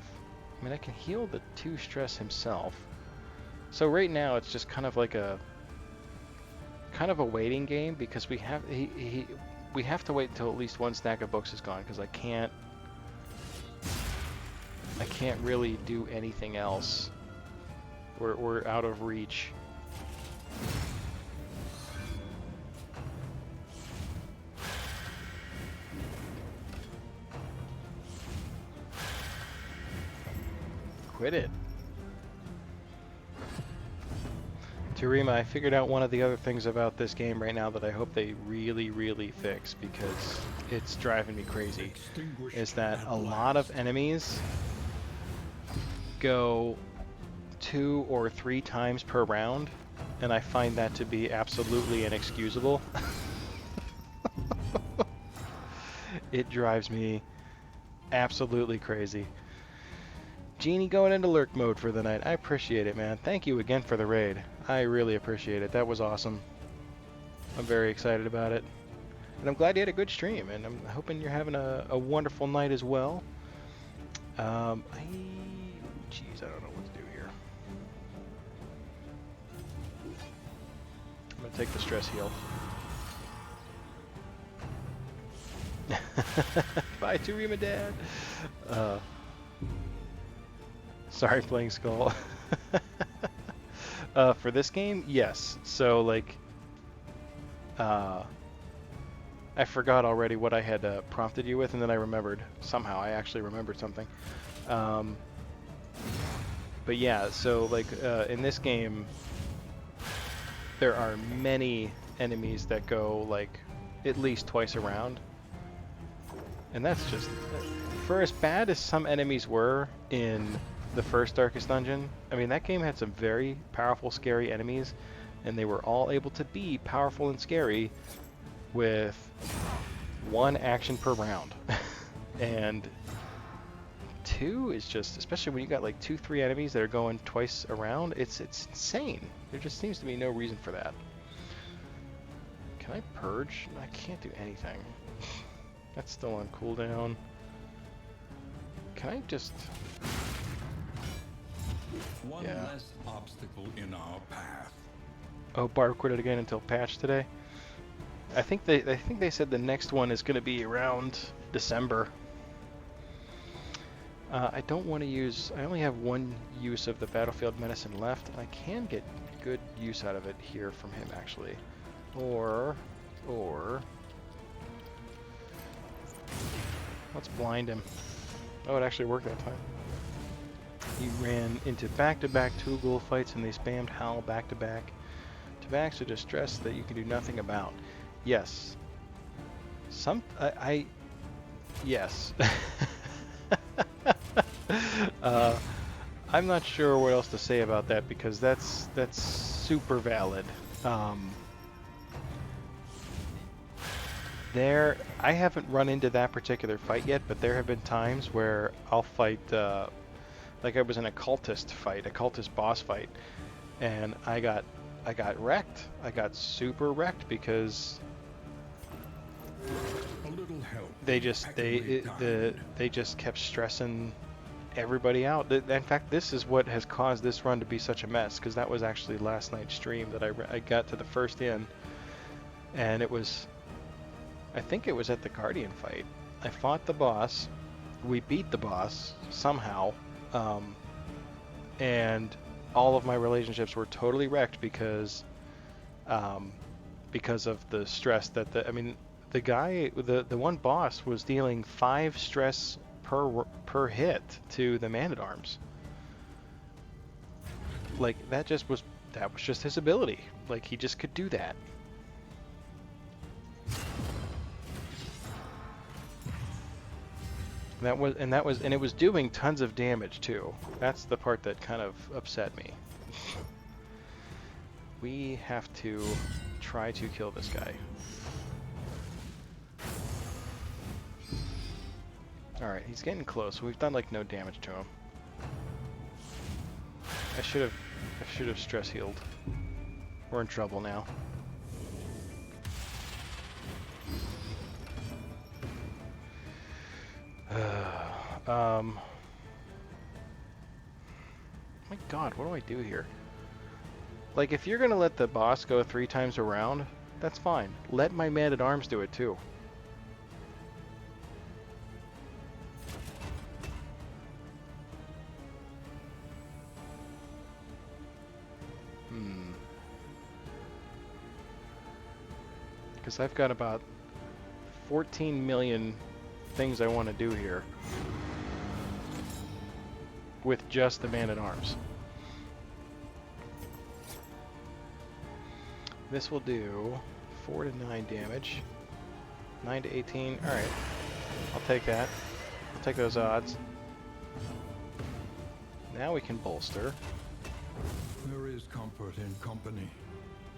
I mean, I can heal the 2 stress himself. So right now it's just kind of like a waiting game because we have to wait until at least one stack of books is gone because I can't really do anything else. We're out of reach. Quit it. Tarima, I figured out one of the other things about this game right now that I hope they really, really fix because it's driving me crazy. Is that a lot of enemies go 2 or 3 times per round, and I find that to be absolutely inexcusable. It drives me absolutely crazy. Genie going into lurk mode for the night. I appreciate it, man. Thank you again for the raid. I really appreciate it. That was awesome. I'm very excited about it. And I'm glad you had a good stream, and I'm hoping you're having a wonderful night as well. Jeez, I don't know what to do here. I'm gonna take the stress heal. Bye, Tarima Dad. Sorry, playing Skull. For this game, yes. So, like, I forgot already what I had prompted you with, and then I remembered. Somehow, I actually remembered something. But yeah, so like in this game, there are many enemies that go like at least twice around. And that's just, for as bad as some enemies were in the first Darkest Dungeon, I mean, that game had some very powerful, scary enemies, and they were all able to be powerful and scary with one action per round. And 2 is just, especially when you got like 2-3 enemies that are going twice around, it's insane. There just seems to be no reason for that. Can I purge? I can't do anything. That's still on cooldown. Can I just... One less obstacle in our path. Oh, bar quit it again until patch today. I think they said the next one is going to be around December. I don't want to use... I only have one use of the Battlefield Medicine left, and I can get good use out of it here from him, actually. Or... Let's blind him. Oh, it actually worked that time. He ran into back-to-back two-ghoul fights, and they spammed Howl back-to-back. To distress that you can do nothing about. Yes. Yes. I'm not sure what else to say about that, because that's super valid. I haven't run into that particular fight yet, but there have been times where I'll fight, like I was in a cultist boss fight, and I got wrecked. I got super wrecked because A little help. they just kept stressing everybody out. In fact, this is what has caused this run to be such a mess, because that was actually last night's stream that I got to the first inn, and it was, I think it was at the Guardian fight. I fought the boss. We beat the boss somehow, and all of my relationships were totally wrecked because of the stress that the guy, the one boss was dealing 5 stress per hit to the Man-at-Arms. Like that was just his ability. Like he just could do that. And it was doing tons of damage too. That's the part that kind of upset me. We have to try to kill this guy. Alright, he's getting close. We've done like no damage to him. I should have stress healed. We're in trouble now. My God, what do I do here? Like, if you're gonna let the boss go 3 times around, that's fine. Let my Man-at-Arms do it too. Because I've got about 14 million things I want to do here with just the Man-at-Arms. This will do 4 to 9 damage, 9 to 18. All right, I'll take that. I'll take those odds. Now we can bolster. There is comfort in company.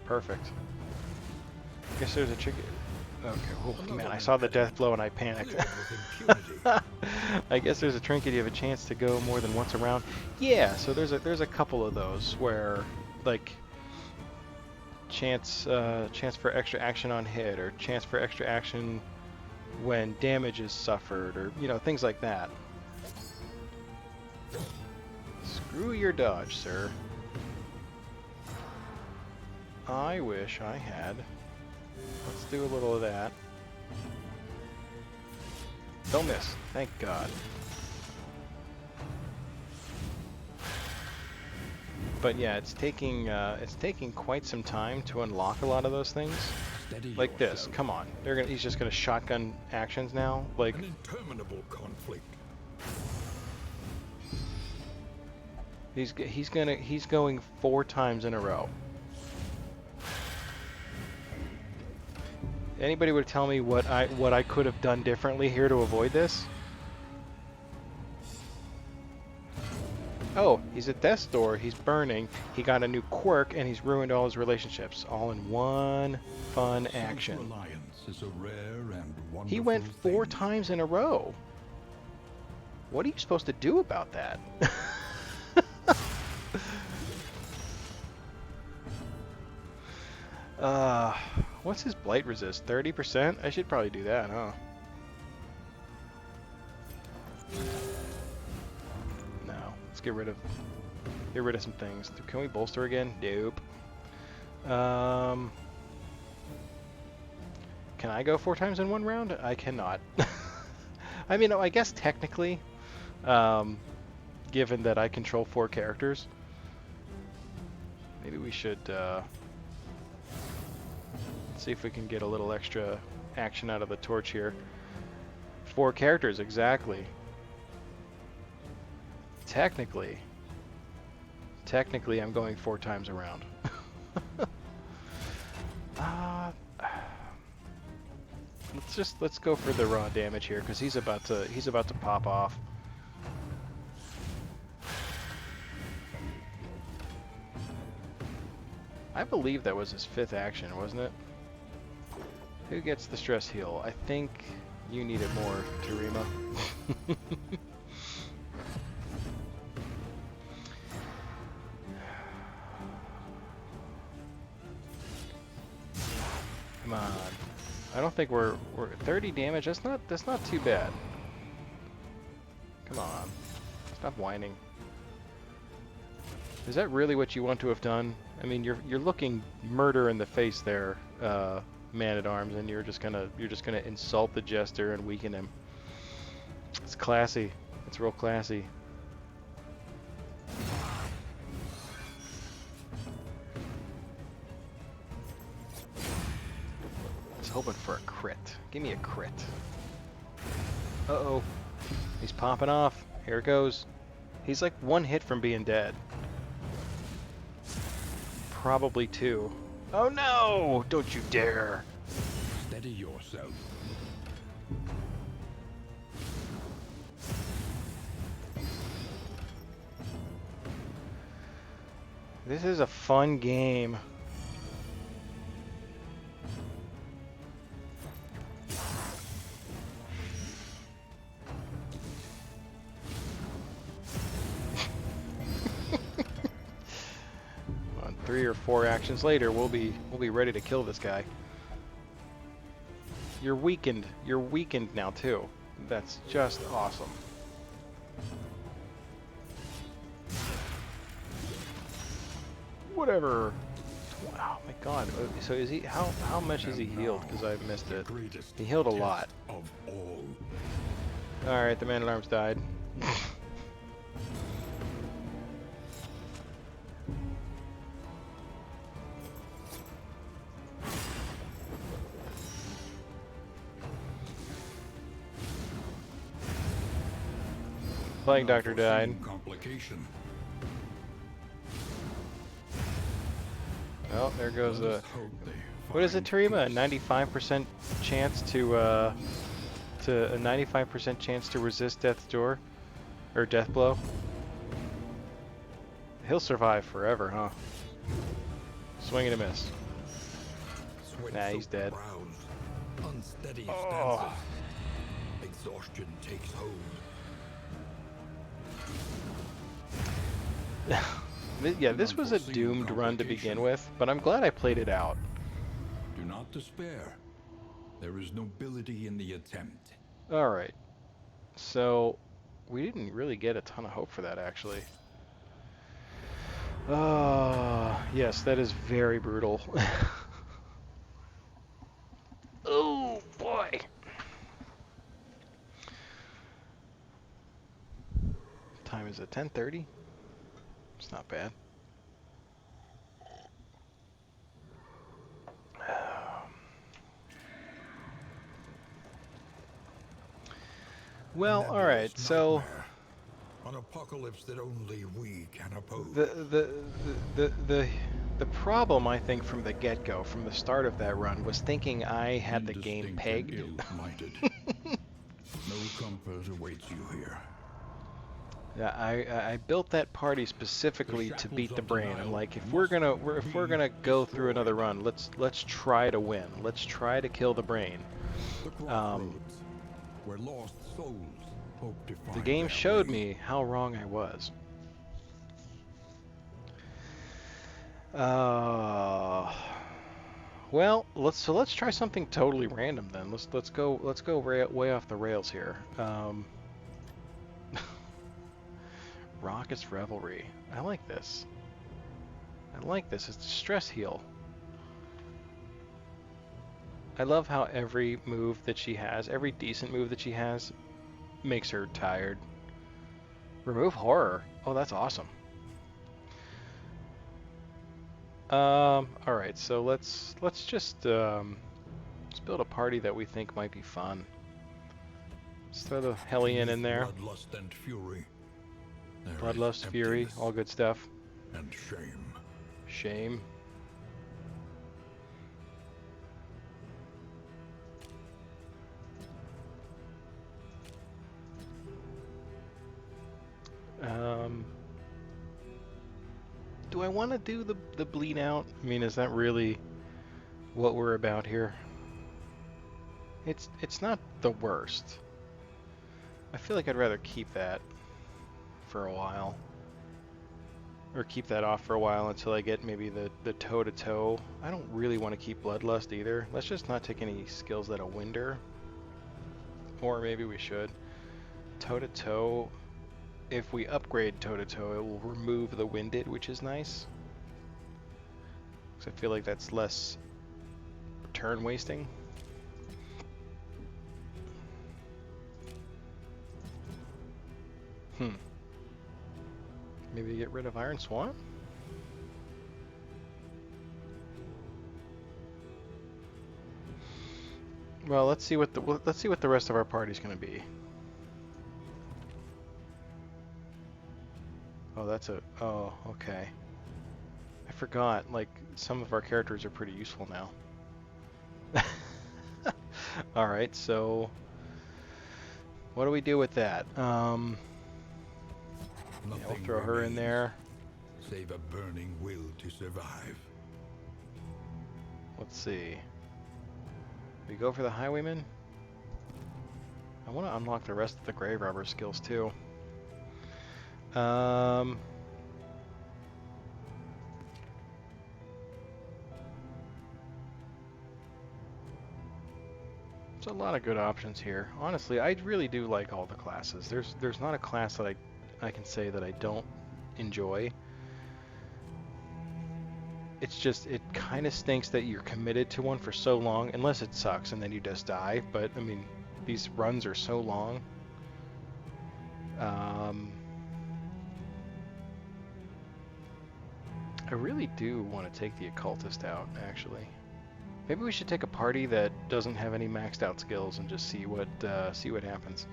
Perfect. Guess there's a trick. Okay, oh man, I saw the death blow and I panicked. I guess there's a trinket you have a chance to go more than once around. Yeah, so there's a couple of those where, like, chance for extra action on hit, or chance for extra action when damage is suffered, or things like that. Screw your dodge, sir. I wish I had. Let's do a little of that. Don't miss. Thank God. But yeah, it's taking quite some time to unlock a lot of those things. Steady Like this. yourself. Come on. He's just gonna shotgun actions now. Like, An interminable conflict. he's going 4 times in a row. Anybody would tell me what I could have done differently here to avoid this? Oh, he's at death's door, he's burning, he got a new quirk, and he's ruined all his relationships, all in one fun action. Self-reliance is a rare and wonderful He went 4 thing. times in a row. What are you supposed to do about that? What's his blight resist? 30%? I should probably do that, huh? No. Let's get rid of some things. Can we bolster again? Nope. Can I go 4 times in one round? I cannot. I mean, I guess technically, given that I control 4 characters, maybe we should see if we can get a little extra action out of the torch here. 4 characters, exactly. Technically, I'm going 4 times around. Let's go for the raw damage here, because he's about to pop off. I believe that was his 5th action, wasn't it? Who gets the stress heal? I think you need it more, Tarima. Come on. I don't think we're 30 damage. That's not too bad. Come on. Stop whining. Is that really what you want to have done? I mean, you're looking murder in the face there, Man-at-Arms, and you're just gonna insult the jester and weaken him. It's classy. It's real classy. I was hoping for a crit. Give me a crit. Uh-oh. He's popping off. Here it goes. He's like 1 hit from being dead. Probably 2. Oh no! Don't you dare! Steady yourself. This is a fun game. On 3 or 4 actions later, we'll be ready to kill this guy. You're weakened. You're weakened now too. That's just awesome. Whatever. Oh my god. So is he how much has he healed? Because I missed it. He healed a lot. Of all. Alright, the Man-at-Arms died. Plague Doctor died. Complication. Well, there goes Let the... us hope they What is it, find Tarima? A peace. 95% chance to a 95% chance to resist death's door? Or death blow? He'll survive forever, huh? Swing and a miss. Sweat Nah, he's soaked dead. brows, unsteady Oh. stances. Exhaustion takes hold. Yeah, this was a doomed run to begin with, but I'm glad I played it out. Do not despair. There is nobility in the attempt. Alright. So, we didn't really get a ton of hope for that, actually. Yes, that is very brutal. Oh, boy! Time is it? 10:30? It's not bad. A Well, all nebulous right. So nightmare. An apocalypse that only we can oppose. the the the the the problem, I think, from the get-go, from the start of that run, was thinking I had the game Indistinct and pegged. ill-lighted. No comfort awaits you here. Yeah, I built that party The specifically to shackles beat the of brain. I'm denial like, if we're must gonna be go through another destroyed. run, let's try to win. Let's try to kill the brain. The crossroads, where lost souls hope to The find game their showed way. me how wrong I was. Uh, well, let's try something totally random then. Let's go way off the rails here. Raucous Revelry. I like this. I like this. It's a stress heal. I love how every move that she has, every decent move that she has, makes her tired. Remove horror. Oh, that's awesome. All right. So let's just let's build a party that we think might be fun. Let's throw the Hellion in Beneath there. bloodlust and fury, there Bloodlust, is Fury, emptiness all good stuff. and shame. Shame. Do I want to do the bleed out? I mean, is that really what we're about here? It's not the worst. I feel like I'd rather keep that for a while. Or keep that off for a while until I get maybe the toe-to-toe. I don't really want to keep Bloodlust either. Let's just not take any skills that are Winder. Or maybe we should. Toe-to-toe. If we upgrade toe-to-toe, it will remove the Winded, which is nice. Because I feel like that's less turn wasting. Maybe get rid of Iron Swan? Well, let's see what the rest of our party's going to be. Oh, oh, okay. I forgot, like, some of our characters are pretty useful now. Alright, so what do we do with that? Yeah, we'll throw her in there. Save a burning will to survive. Let's see. We go for the Highwayman? I want to unlock the rest of the Grave Robber skills too. There's a lot of good options here. Honestly, I really do like all the classes. There's not a class that I can say that I don't enjoy. It's just, it kind of stinks that you're committed to one for so long, unless it sucks and then you just die. But, I mean, these runs are so long. I really do want to take the Occultist out, actually. Maybe we should take a party that doesn't have any maxed out skills and just see what happens.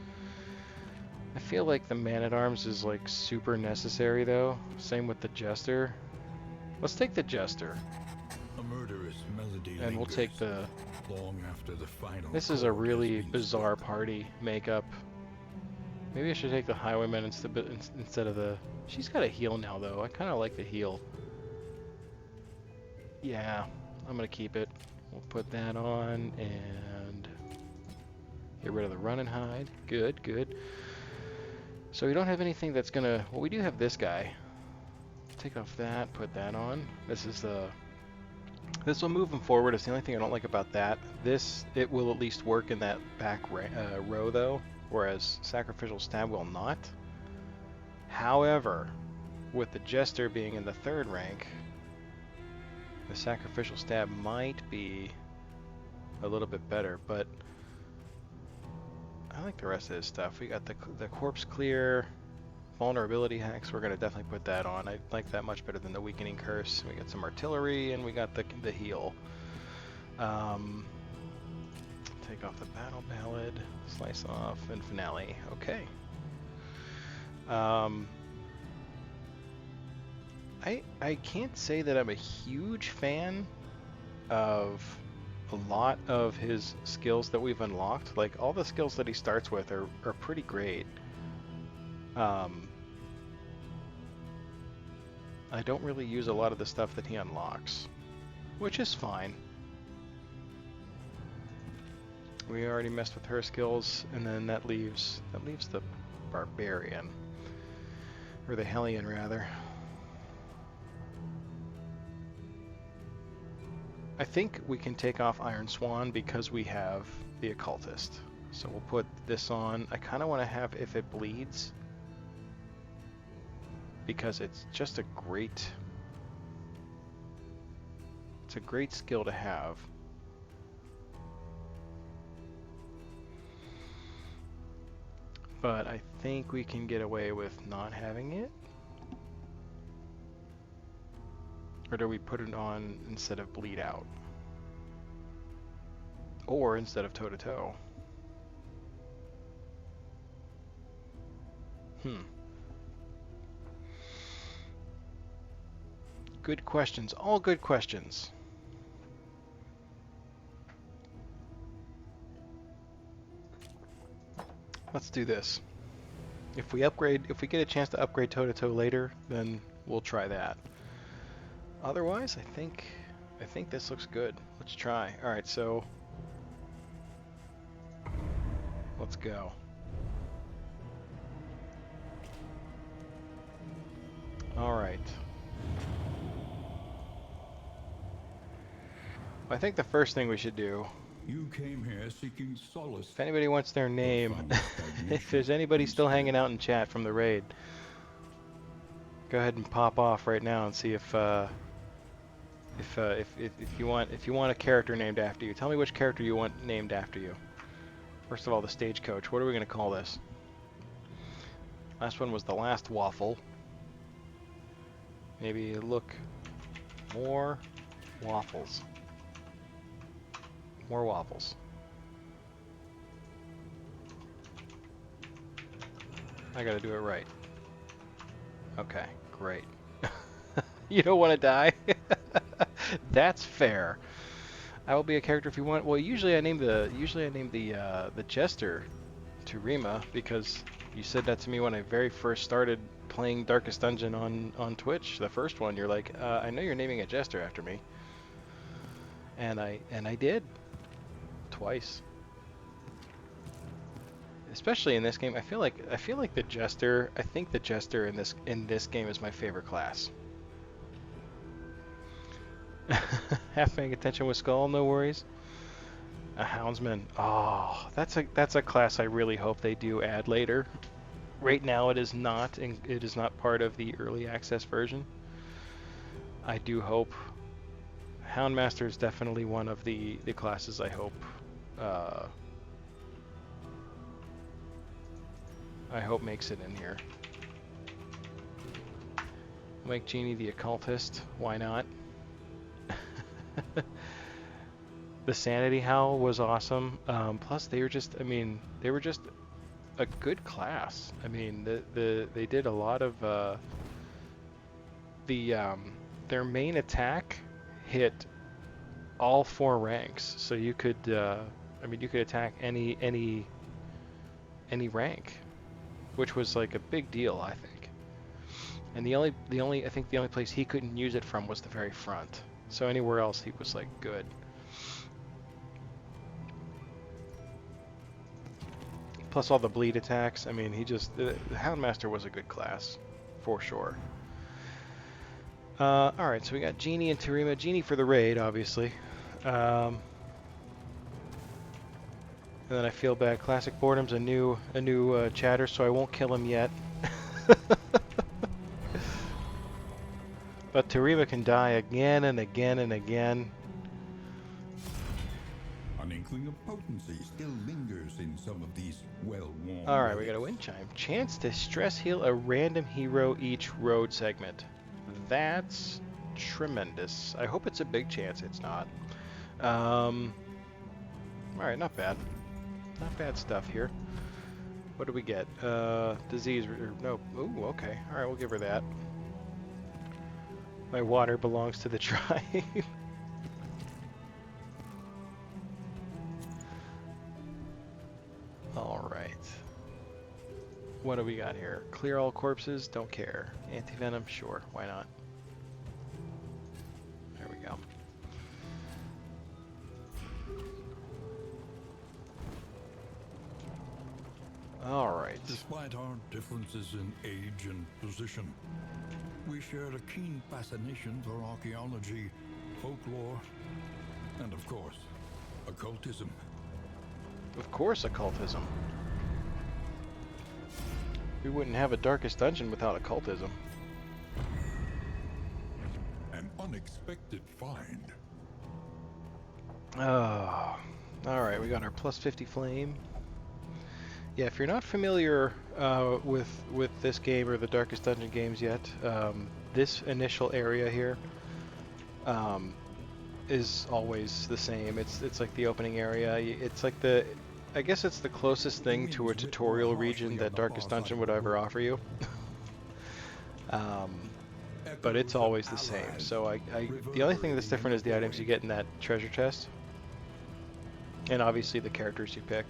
I feel like the Man-at-Arms is like super necessary though. Same with the Jester. Let's take the Jester. A murderous melody and we'll take the... long after the final. This is a really bizarre party makeup. Maybe I should take the Highwayman instead of the... She's got a heal now though. I kind of like the heal. Yeah, I'm gonna keep it. We'll put that on and get rid of the run and hide. Good, good. So we don't have anything that's gonna... Well, we do have this guy. Take off that, put that on. This is the... This will move him forward. It's the only thing I don't like about that. This, it will at least work in that back row though, whereas Sacrificial Stab will not. However, with the Jester being in the 3rd rank, the Sacrificial Stab might be a little bit better, but I like the rest of this stuff. We got the Corpse Clear, Vulnerability Hacks. We're going to definitely put that on. I like that much better than the Weakening Curse. We got some Artillery, and we got the heal. take off the battle ballad, slice off, and finale. Okay. I can't say that I'm a huge fan of a lot of his skills that we've unlocked. Like, all the skills that he starts with are pretty great. I don't really use a lot of the stuff that he unlocks, which is fine. We already messed with her skills, and then that leaves the barbarian, or the Hellion rather. I think we can take off Iron Swan because we have the occultist. So we'll put this on. I kind of want to have if it bleeds, because it's just a great skill to have. But I think we can get away with not having it. Or do we put it on instead of bleed out? Or instead of toe to toe? Good questions. All good questions. Let's do this. If we get a chance to upgrade toe to toe later, then we'll try that. Otherwise, I think this looks good. Let's try. All right, so let's go. All right. I think the first thing we should do, You came here seeking solace. if anybody wants their name, if there's anybody still hanging out in chat from the raid, go ahead and pop off right now and see if you want a character named after you. Tell me which character you want named after you. First of all, the stagecoach. What are we going to call this? Last one was the last waffle. Maybe look more waffles. More waffles. I gotta do it right. Okay, great. You don't want to die? That's fair. I will be a character if you want. Well, usually I name the jester to Rima, because you said that to me when I very first started playing Darkest Dungeon on Twitch. The first one, you're like, I know you're naming a jester after me, and I did twice. Especially in this game, I feel like the jester. I think the jester in this game is my favorite class. Half paying attention with Skull, no worries. A houndsman. Oh, that's a class I really hope they do add later. Right now it is not part of the early access version. I do hope. Houndmaster is definitely one of the classes I hope makes it in here. Make Genie the occultist. Why not? The Sanity Howl was awesome. Plus, they were just a good class. I mean, they did a lot of their main attack hit all 4 ranks, so you could you could attack any rank, which was like a big deal, I think. And the only place he couldn't use it from was the very front. So anywhere else he was like good. Plus all the bleed attacks. I mean, the Houndmaster was a good class, for sure. Alright, so we got Genie and Terima. Genie for the raid, obviously. And then I feel bad. Classic Boredom's a new chatter, so I won't kill him yet. But Terima can die again and again and again. An inkling of potency still lingers in some of these well-worn. Alright, we got a wind chime. Chance to stress heal a random hero each road segment. That's tremendous. I hope it's a big chance. It's not. Alright, not bad. Not bad stuff here. What do we get? Disease, no, ooh, okay. Alright, we'll give her that. My water belongs to the tribe. Alright. What do we got here? Clear all corpses, don't care. Anti-venom, sure, why not? There we go. Alright. Despite our differences in age and position, we shared a keen fascination for archaeology, folklore, and of course, occultism. Of course, occultism. We wouldn't have a Darkest Dungeon without occultism. An unexpected find. Oh, alright, we got our plus 50 flame. Yeah, if you're not familiar with this game or the Darkest Dungeon games yet, this initial area here is always the same. It's like the opening area. It's like I guess it's the closest thing to a tutorial region that Darkest Dungeon would ever offer you. But it's always the same. So the only thing that's different is the items you get in that treasure chest, and obviously the characters you pick.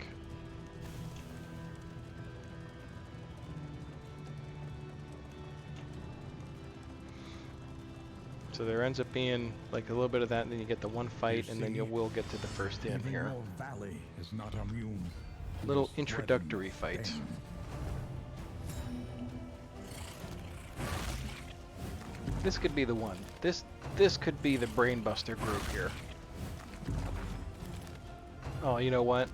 So there ends up being like a little bit of that, and then you get the one fight, and then you will get to the first inn here. Valley is not immune. Little introductory fight. This could be the one. This could be the brainbuster group here. Oh, you know what?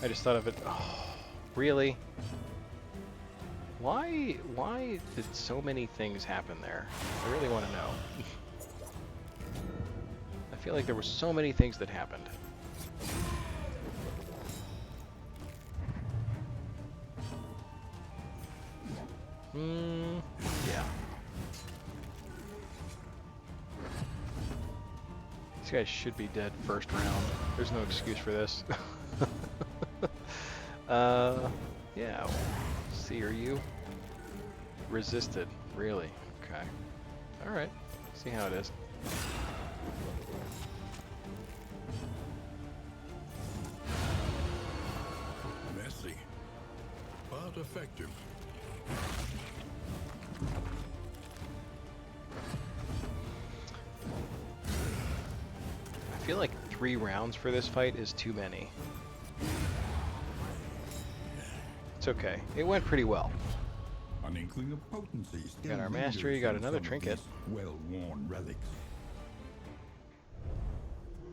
I just thought of it. Oh, really? Why did so many things happen there? I really want to know. I feel like there were so many things that happened. Yeah. These guys should be dead first round. There's no excuse for this. Yeah. See, are you? Resisted. Really? Okay. Alright. See how it is. Messy, but effective. I feel like 3 rounds for this fight is too many. It's okay. It went pretty well. An inkling of potency. Got our mastery, got another trinket. Well-worn relics.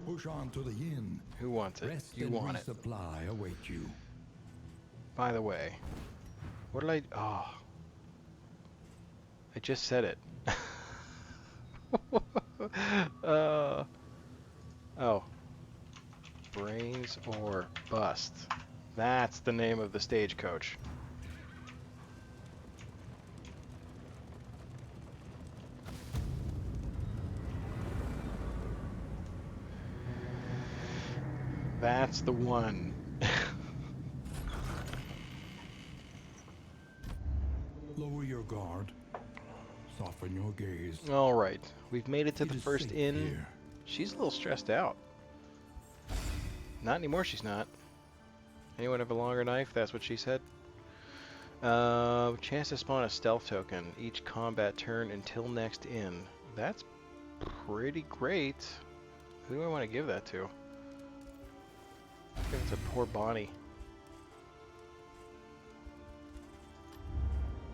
Push on to the inn. Who wants it? Rest You and want it. resupply await you. By the way, what did I... Oh. I just said it. Oh. Brains or bust. That's the name of the stagecoach. That's the one. Lower your guard. Soften your gaze. All right, we've made it to the It is first safe inn. here. She's a little stressed out. Not anymore, she's not. Anyone have a longer knife? That's what she said. Chance to spawn a stealth token each combat turn until next inn. That's pretty great. Who do I want to give that to? Give it to poor Bonnie.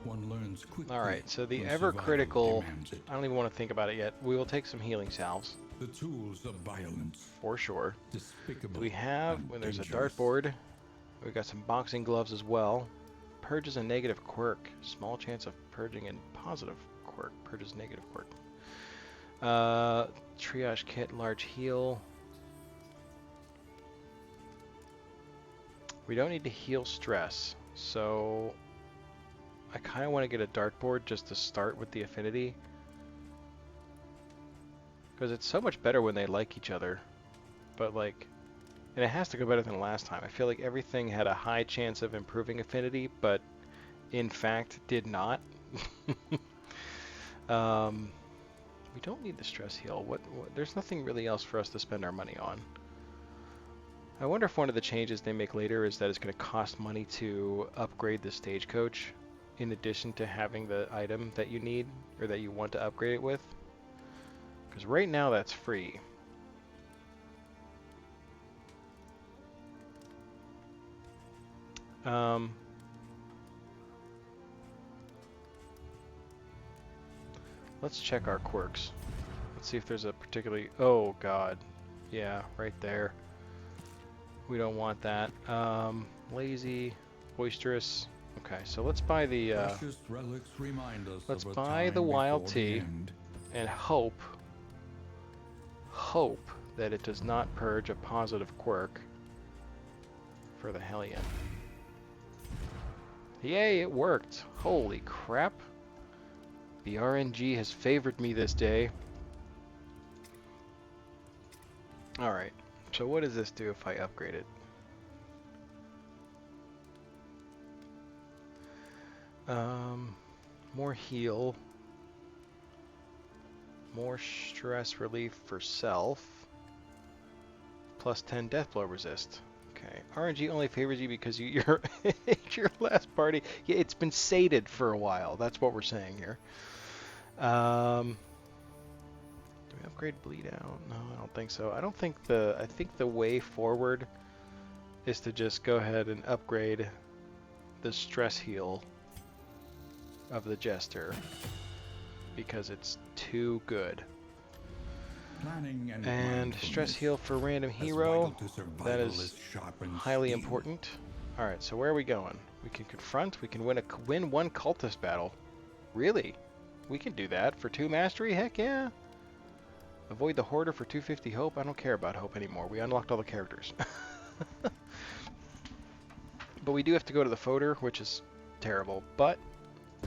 One learns quickly. Alright, so the when ever survival critical, demands it. I don't even want to think about it yet. We will take some healing salves, The tools of violence. for sure. Despicable. Do we have, and when there's a dangerous. dartboard, we've got some boxing gloves as well. Purges a negative quirk. Small chance of purging a positive quirk. Purges negative quirk. Triage kit, large heal. We don't need to heal stress, so I kind of want to get a dartboard just to start with the affinity. Because it's so much better when they like each other. but like, and it has to go better than last time. I feel like everything had a high chance of improving affinity, but in fact did not. We don't need the stress heal. What? There's nothing really else for us to spend our money on. I wonder if one of the changes they make later is that it's going to cost money to upgrade the stagecoach in addition to having the item that you need or that you want to upgrade it with. Because right now that's free. Let's check our quirks. Let's see if there's a particularly... Oh god. Yeah, right there. We don't want that. Lazy, boisterous. Okay, so let's buy the let's buy the wild tea and hope that it does not purge a positive quirk for the Hellion. Yay, it worked. Holy crap. The RNG has favored me this day. Alright, so what does this do if I upgrade it? More heal. More stress relief for self. Plus 10 death blow resist. Okay, RNG only favors you because you're your last party. Yeah, it's been sated for a while. That's what we're saying here. Do we upgrade bleed out? No, I don't think so. I think the way forward is to just go ahead and upgrade the stress heal of the Jester because it's too good. And stress heal for random hero, that is highly important. Alright, so where are we going? We can confront, we can win one cultist battle. Really? We can do that for 2 mastery? Heck yeah! Avoid the Hoarder for 250 hope. I don't care about hope anymore. We unlocked all the characters. But we do have to go to the Foder, which is terrible, but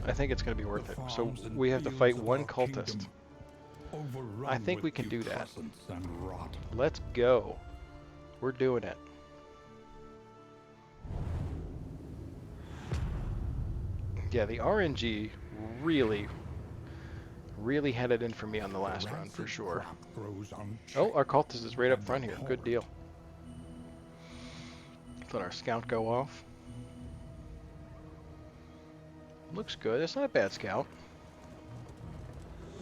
I think it's going to be worth it. So we have to fight one cultist. I think we can do that. Let's go. We're doing it. Yeah, the RNG really had it in for me on the last run, for sure. Oh, our cultist is right up front here. Good deal. Let our scout go off. Looks good. It's not a bad scout.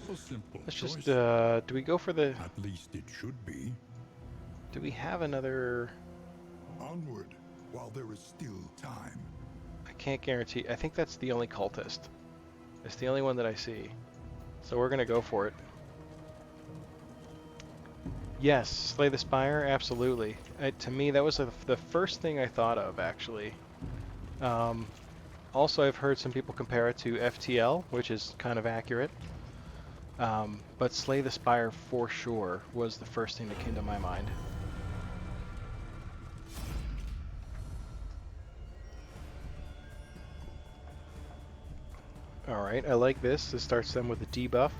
Let's just, do we go for the... At least it should be. Do we have another... Onward, while there is still time. I can't guarantee. I think that's the only cultist. It's the only one that I see. So we're gonna go for it. Yes, slay the spire, absolutely. To me, that was the first thing I thought of, actually. Also, I've heard some people compare it to FTL, which is kind of accurate. But slay the spire for sure was the first thing that came to my mind. Alright, I like this. This starts them with a debuff.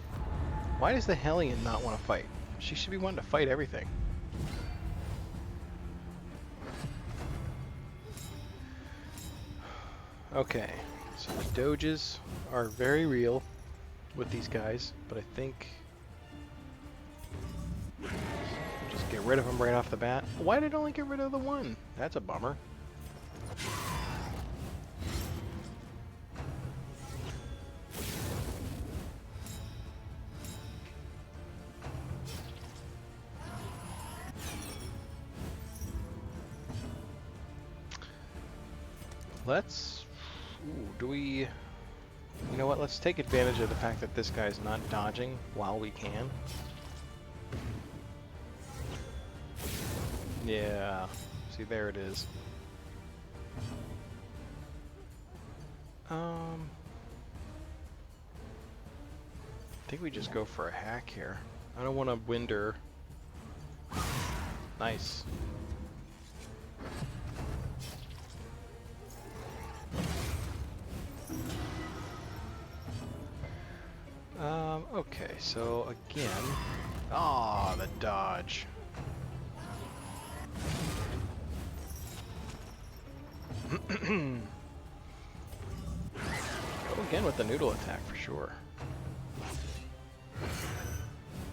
Why does the Hellion not want to fight? She should be wanting to fight everything. Okay, so the doges are very real with these guys, but I think we'll just get rid of them right off the bat. Why did it only get rid of the one? That's a bummer. Let's... Ooh, do we... You know what, let's take advantage of the fact that this guy's not dodging while we can. Yeah, see, there it is. I think we just go for a hack here. I don't want to winder. Nice. Okay, so again... Ah, the dodge. Go again with the noodle attack for sure.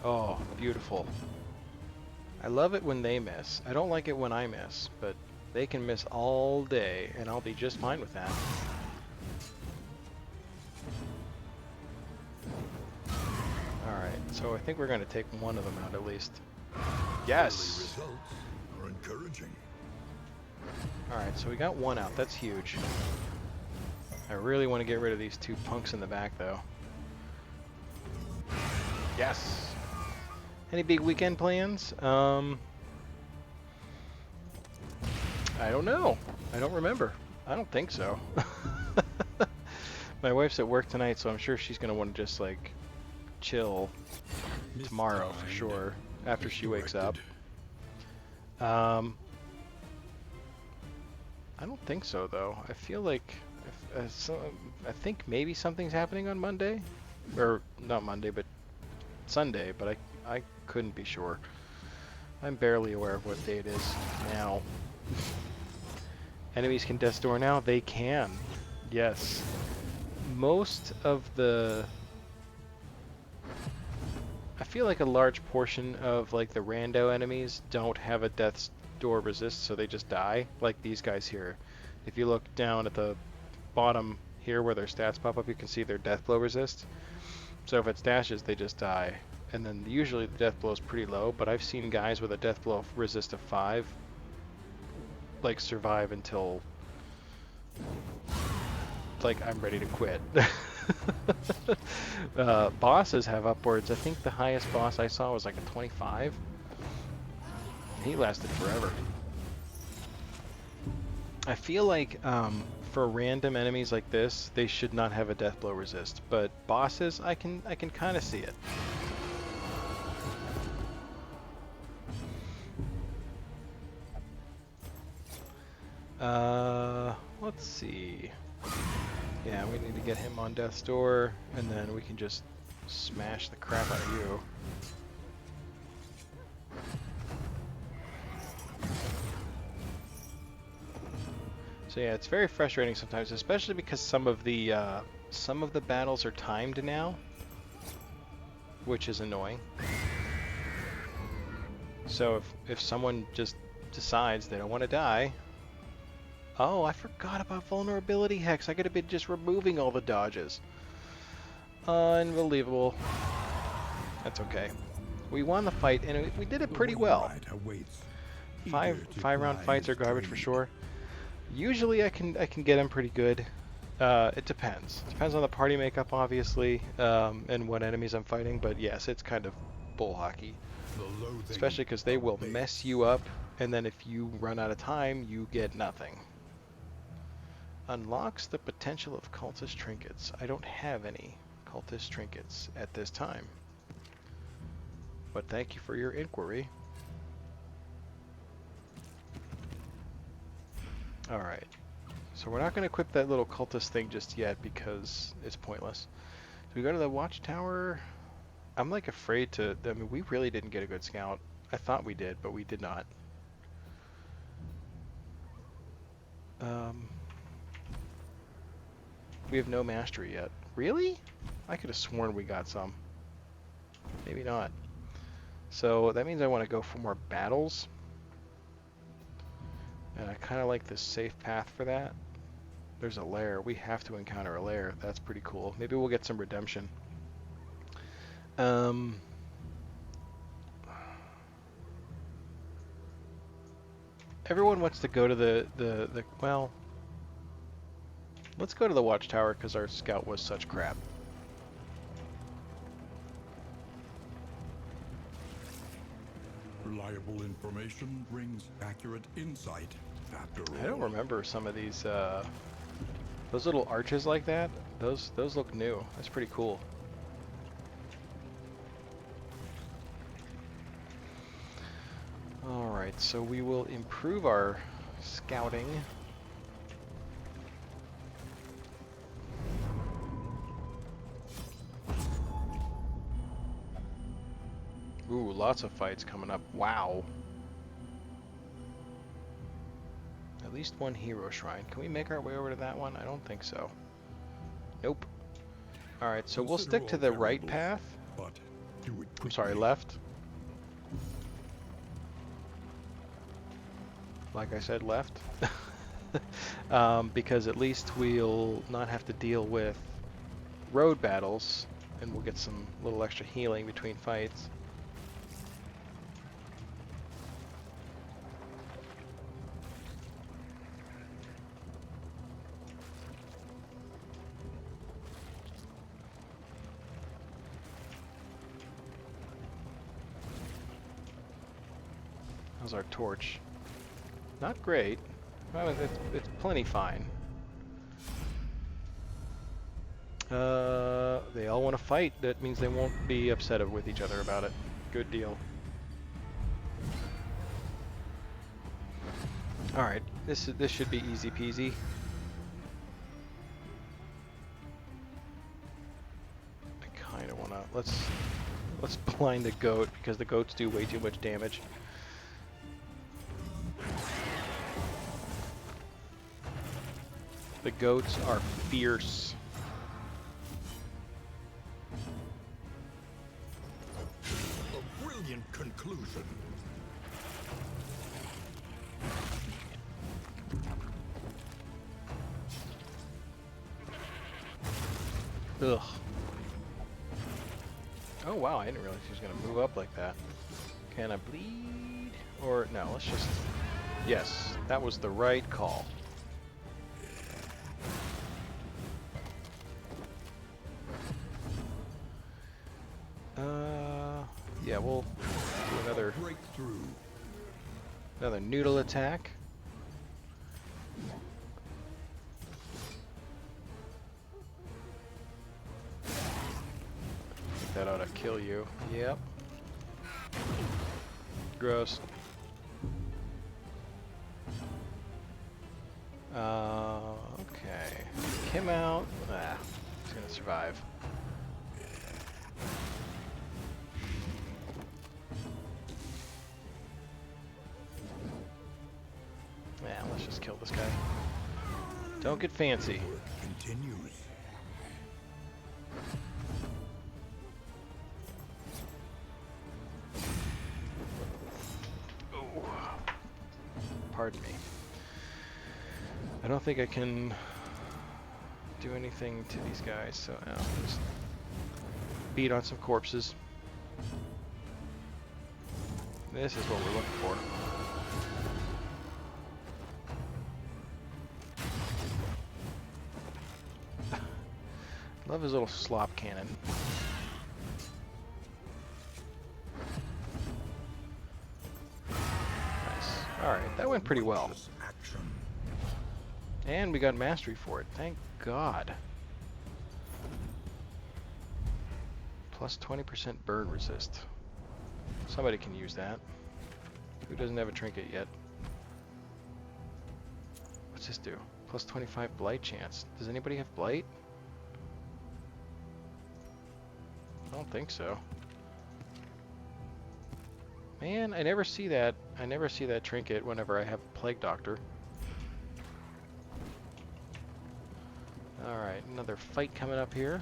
Oh, beautiful. I love it when they miss. I don't like it when I miss, but they can miss all day, and I'll be just fine with that. Alright, so I think we're going to take one of them out at least. Yes! Early results are encouraging. Alright, so we got one out. That's huge. I really want to get rid of these two punks in the back, though. Yes! Any big weekend plans? I don't know. I don't remember. I don't think so. My wife's at work tonight, so I'm sure she's going to want to just, like, chill tomorrow for sure, after she wakes up. I don't think so, though. I feel like... I think maybe something's happening on Monday. Or, not Monday, but Sunday, but I couldn't be sure. I'm barely aware of what day it is now. Enemies can death door now? They can. Yes. Most of the... I feel like a large portion of like the rando enemies don't have a death door resist, so they just die. Like these guys here. If you look down at the bottom here where their stats pop up, you can see their death blow resist. So if it's dashes, they just die. And then usually the death blow is pretty low, but I've seen guys with a death blow resist of 5 like survive until like I'm ready to quit. Bosses have upwards. I think the highest boss I saw was like a 25. He lasted forever. I feel like for random enemies like this, they should not have a death blow resist, but bosses, I can kind of see it. Let's see. Yeah, we need to get him on death's door, and then we can just smash the crap out of you. So yeah, it's very frustrating sometimes, especially because some of the battles are timed now, which is annoying. So if someone just decides they don't want to die. Oh, I forgot about vulnerability hex. I could have been just removing all the dodges. Unbelievable. That's okay. We won the fight, and we did it pretty well. Five round fights are garbage for sure. Usually I can get them pretty good. It depends. Depends on the party makeup, obviously, and what enemies I'm fighting. But yes, it's kind of bull hockey. Especially because they will mess you up, and then if you run out of time, you get nothing. Unlocks the potential of cultist trinkets. I don't have any cultist trinkets at this time. But thank you for your inquiry. Alright. So we're not going to equip that little cultist thing just yet because it's pointless. So we go to the watchtower. I'm like afraid to... I mean, we really didn't get a good scout. I thought we did, but we did not. We have no mastery yet. Really? I could have sworn we got some. Maybe not. So that means I want to go for more battles. And I kind of like this safe path for that. There's a lair. We have to encounter a lair. That's pretty cool. Maybe we'll get some redemption. Everyone wants to go to the well... Let's go to the watchtower because our scout was such crap. Reliable information brings accurate insight. After all. I don't remember some of these, those little arches like that. Those look new. That's pretty cool. Alright, so we will improve our scouting. Ooh, lots of fights coming up. Wow. I At least one hero shrine. Can we make our way over to that one? I don't think so. Nope. Alright, so we'll Consider stick to all the right variables, path. but do it I'm sorry, quickly. left. Like I said, left. Because at least we'll not have to deal with road battles, and we'll get some little extra healing between fights. How's our torch? Not great. Well, it's plenty fine. They all want to fight. That means they won't be upset with each other about it. Good deal. All right, this should be easy peasy. I kind of want to let's blind the goat because the goats do way too much damage. The goats are fierce. A brilliant conclusion. Ugh. Oh wow, I didn't realize he was going to move up like that. Can I bleed? Or no, let's just... Yes, that was the right call. Yeah, we'll do another noodle attack. I think that ought to kill you. Yep. Gross. Okay. Kick him out. Ah, he's gonna survive. Yeah, let's just kill this guy. Don't get fancy. Continues. Oh. Pardon me. I don't think I can do anything to these guys, so I'll just beat on some corpses. This is what we're looking for. Love his little slop cannon. Nice. Alright, that went pretty well. And we got mastery for it. Thank God. Plus 20% burn resist. Somebody can use that. Who doesn't have a trinket yet? What's this do? Plus 25 blight chance. Does anybody have blight? I don't think so. Man, I never see that. I never see that trinket whenever I have a plague doctor. Alright, another fight coming up here.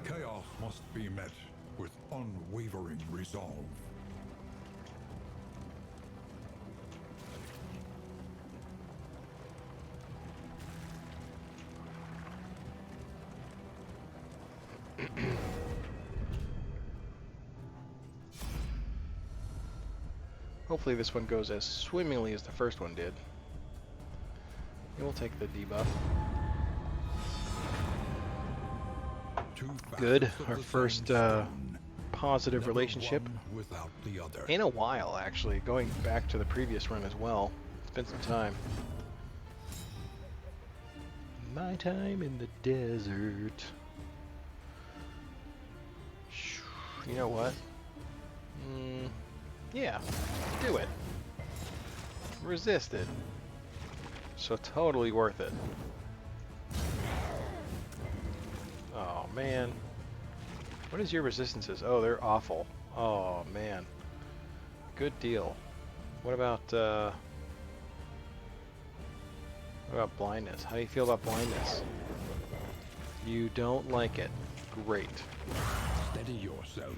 Chaos must be met with unwavering resolve. Hopefully this one goes as swimmingly as the first one did. And we'll take the debuff. Good. Our first positive relationship in a while, actually. Going back to the previous run as well. It's been some time. My time in the desert. You know what? Yeah, do it. Resisted. So totally worth it. Oh man. What is your resistances? Oh, they're awful. Oh man. Good deal. What about blindness? How do you feel about blindness? You don't like it. Great. Steady yourself.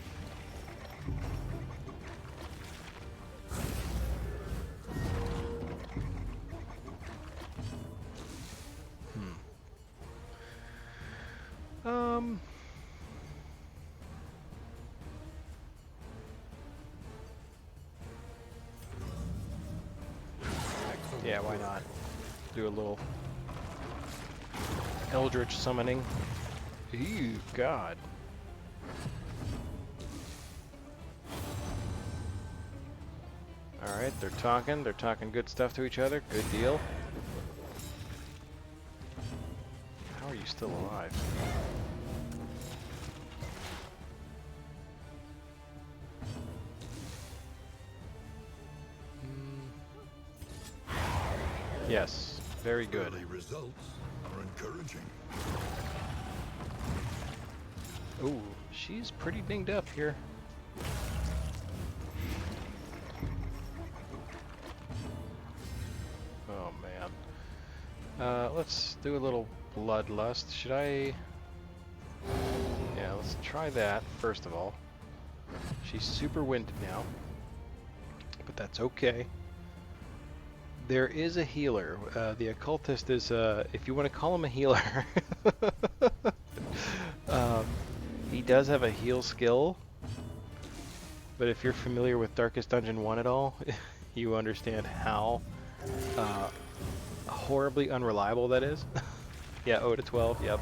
Um. Yeah, why not? Do a little Eldritch summoning. Ew, God. Alright, they're talking good stuff to each other, good deal. How are you still alive? Yes, very good. Early results are encouraging. Ooh, she's pretty dinged up here. Oh man. Let's do a little bloodlust. Should I? Yeah, let's try that first of all. She's super winded now, but that's okay. There is a healer. The occultist is, if you want to call him a healer, he does have a heal skill. But if you're familiar with Darkest Dungeon 1 at all, you understand how horribly unreliable that is. Yeah, 0 to 12, yep.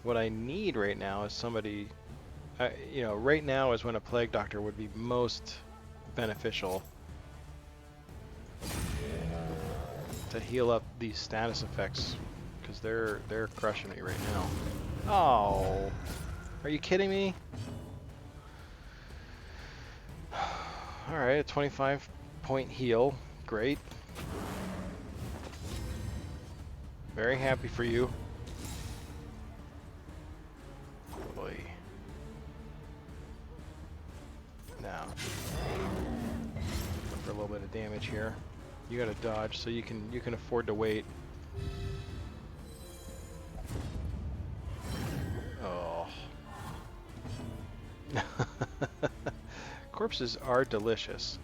What I need right now is somebody, you know, right now is when a Plague Doctor would be most beneficial to heal up these status effects, because they're crushing me right now. Oh, are you kidding me? All right, a 25-point heal, great. Very happy for you. Boy. Now, look for a little bit of damage here. You gotta dodge, so you can afford to wait. Oh. Corpses are delicious.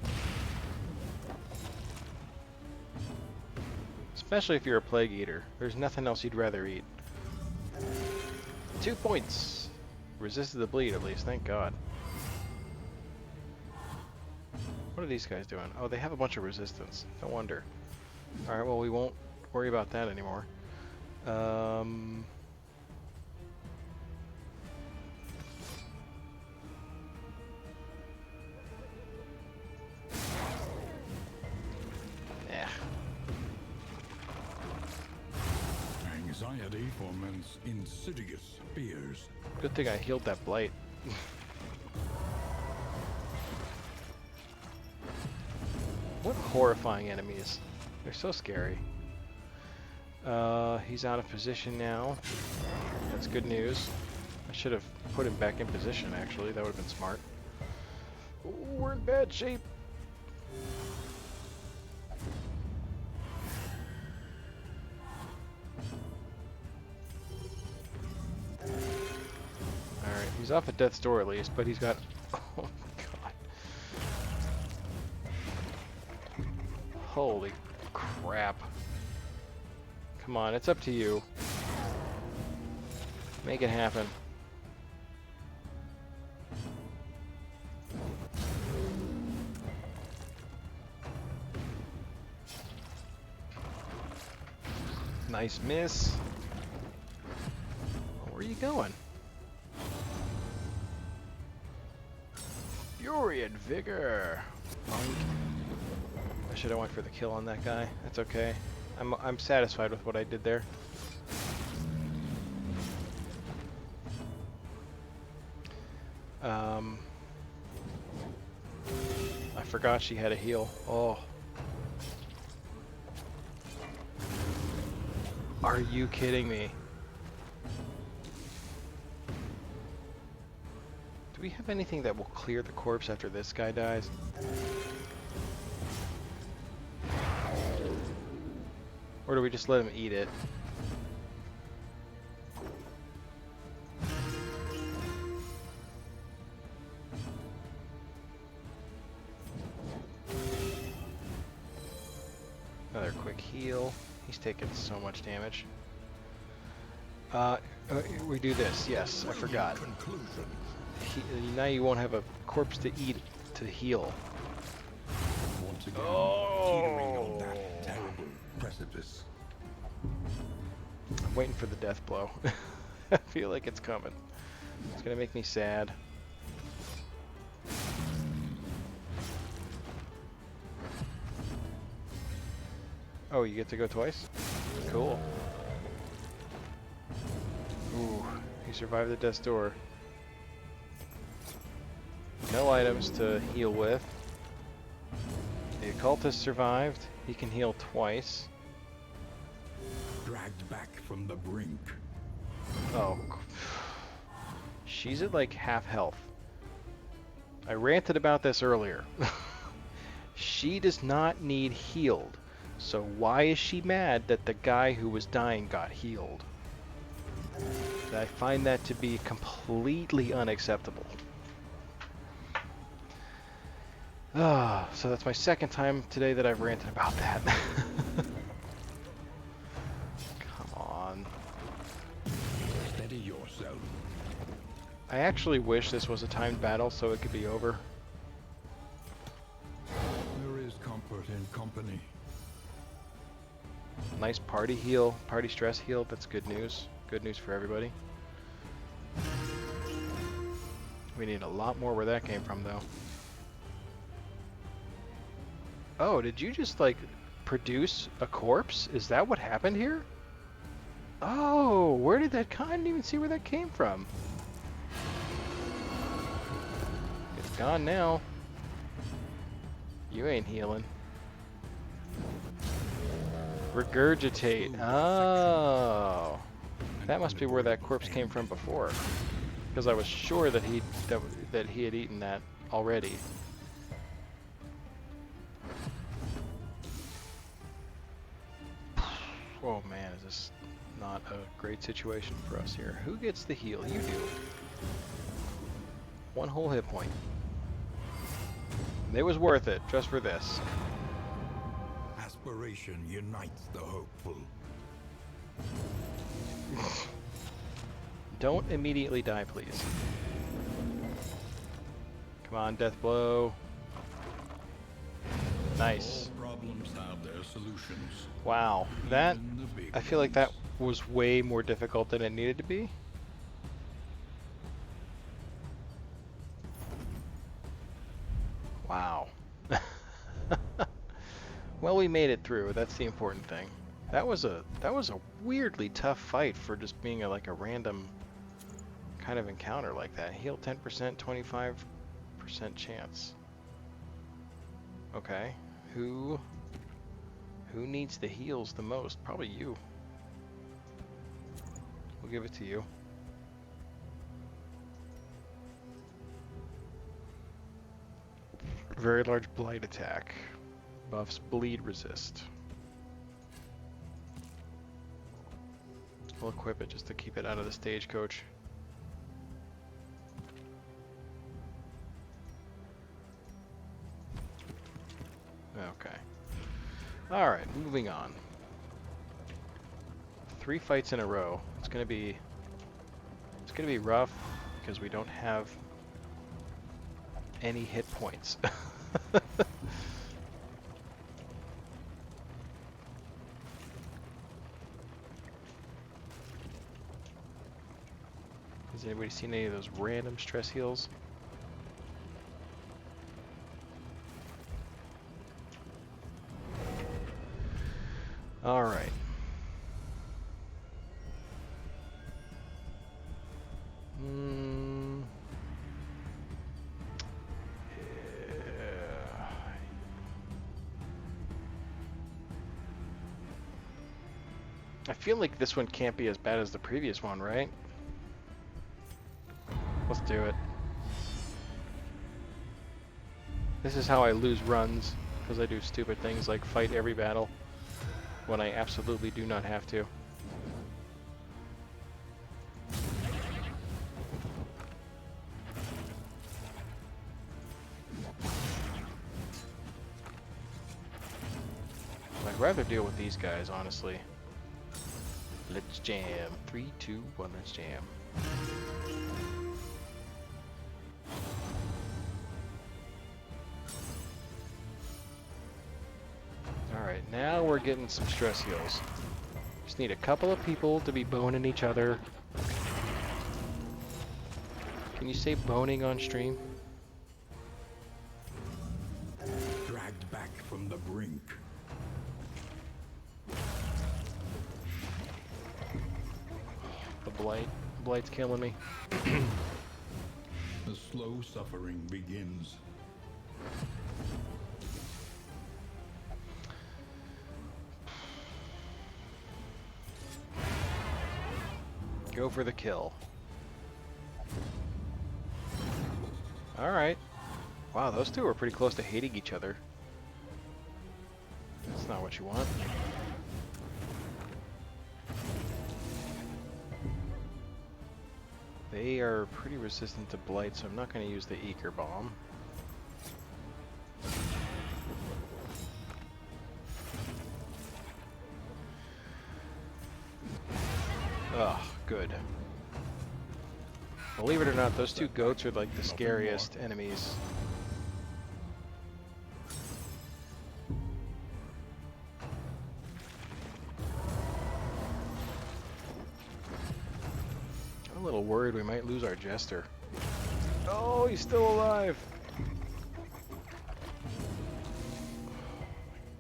Especially if you're a plague eater. There's nothing else you'd rather eat. 2 points! Resisted the bleed at least, thank God. What are these guys doing? Oh, they have a bunch of resistance. No wonder. Alright, well we won't worry about that anymore. Anxiety foments insidious fears. Good thing I healed that blight. What horrifying enemies. They're so scary. He's out of position now. That's good news. I should have put him back in position, actually. That would have been smart. Ooh, we're in bad shape. Alright, he's off at death's door at least, but he's got... Oh, God. Holy crap. Come on, it's up to you. Make it happen. Nice miss. Where are you going? Fury and Vigor. Boink. I should have went for the kill on that guy. That's okay. I'm satisfied with what I did there. I forgot she had a heal. Oh. Are you kidding me? Do we have anything that will clear the corpse after this guy dies? Or do we just let him eat it? Another quick heal. He's taking so much damage. We do this. Yes, I forgot. Now you won't have a corpse to eat to heal. Once again, Oh! teetering on that terrible precipice. I'm waiting for the death blow. I feel like it's coming. It's gonna make me sad. Oh, you get to go twice? Cool. Ooh, he survived the death's door. No items to heal with. The occultist survived. He can heal twice. Dragged back from the brink. Oh. She's at like half health. I ranted about this earlier. She does not need healed. So why is she mad that the guy who was dying got healed? I find that to be completely unacceptable. Ah, so that's my second time today that I've ranted about that. Come on. Steady yourself. I actually wish this was a timed battle so it could be over. There is comfort in company. Nice party heal, party stress heal, that's good news. Good news for everybody. We need a lot more where that came from though. Oh, did you just like produce a corpse? Is that what happened here? Oh, where did that come? I didn't even see where that came from. It's gone now. You ain't healing. Regurgitate. Oh. That must be where that corpse came from before. Because I was sure that he had eaten that already. Oh man, is this not a great situation for us here? Who gets the heal? You do. 1 whole hit point. It was worth it, just for this. Aspiration unites the hopeful. Don't immediately die, please. Come on, death blow. Nice. All problems have their solutions. Wow, that, Even the big I feel like that ones. was way more difficult than it needed to be. Wow. Well, we made it through. That's the important thing. That was a weirdly tough fight for just being like a random kind of encounter like that. Heal 10%, 25% chance. Okay. Who needs the heals the most? Probably you. We'll give it to you. Very large blight attack. Buffs bleed resist. We'll equip it just to keep it out of the stagecoach. Okay. Alright, moving on. 3 fights in a row. It's gonna be rough because we don't have any hit points. Has anybody seen any of those random stress heals? All right. Yeah. I feel like this one can't be as bad as the previous one, right? Let's do it. This is how I lose runs, because I do stupid things like fight every battle when I absolutely do not have to. I'd rather deal with these guys, honestly. Let's jam. 3, 2, 1, let's jam. Alright, now we're getting some stress heals. Just need a couple of people to be boning each other. Can you say boning on stream? Dragged back from the brink. The blight. Blight's killing me. The slow suffering begins. Go for the kill. Alright. Wow, those two are pretty close to hating each other. That's not what you want. They are pretty resistant to blight, so I'm not going to use the Eaker Bomb. Ugh, good. Believe it or not, those two goats are like the scariest enemies. I'm a little worried we might lose our jester. Oh, he's still alive!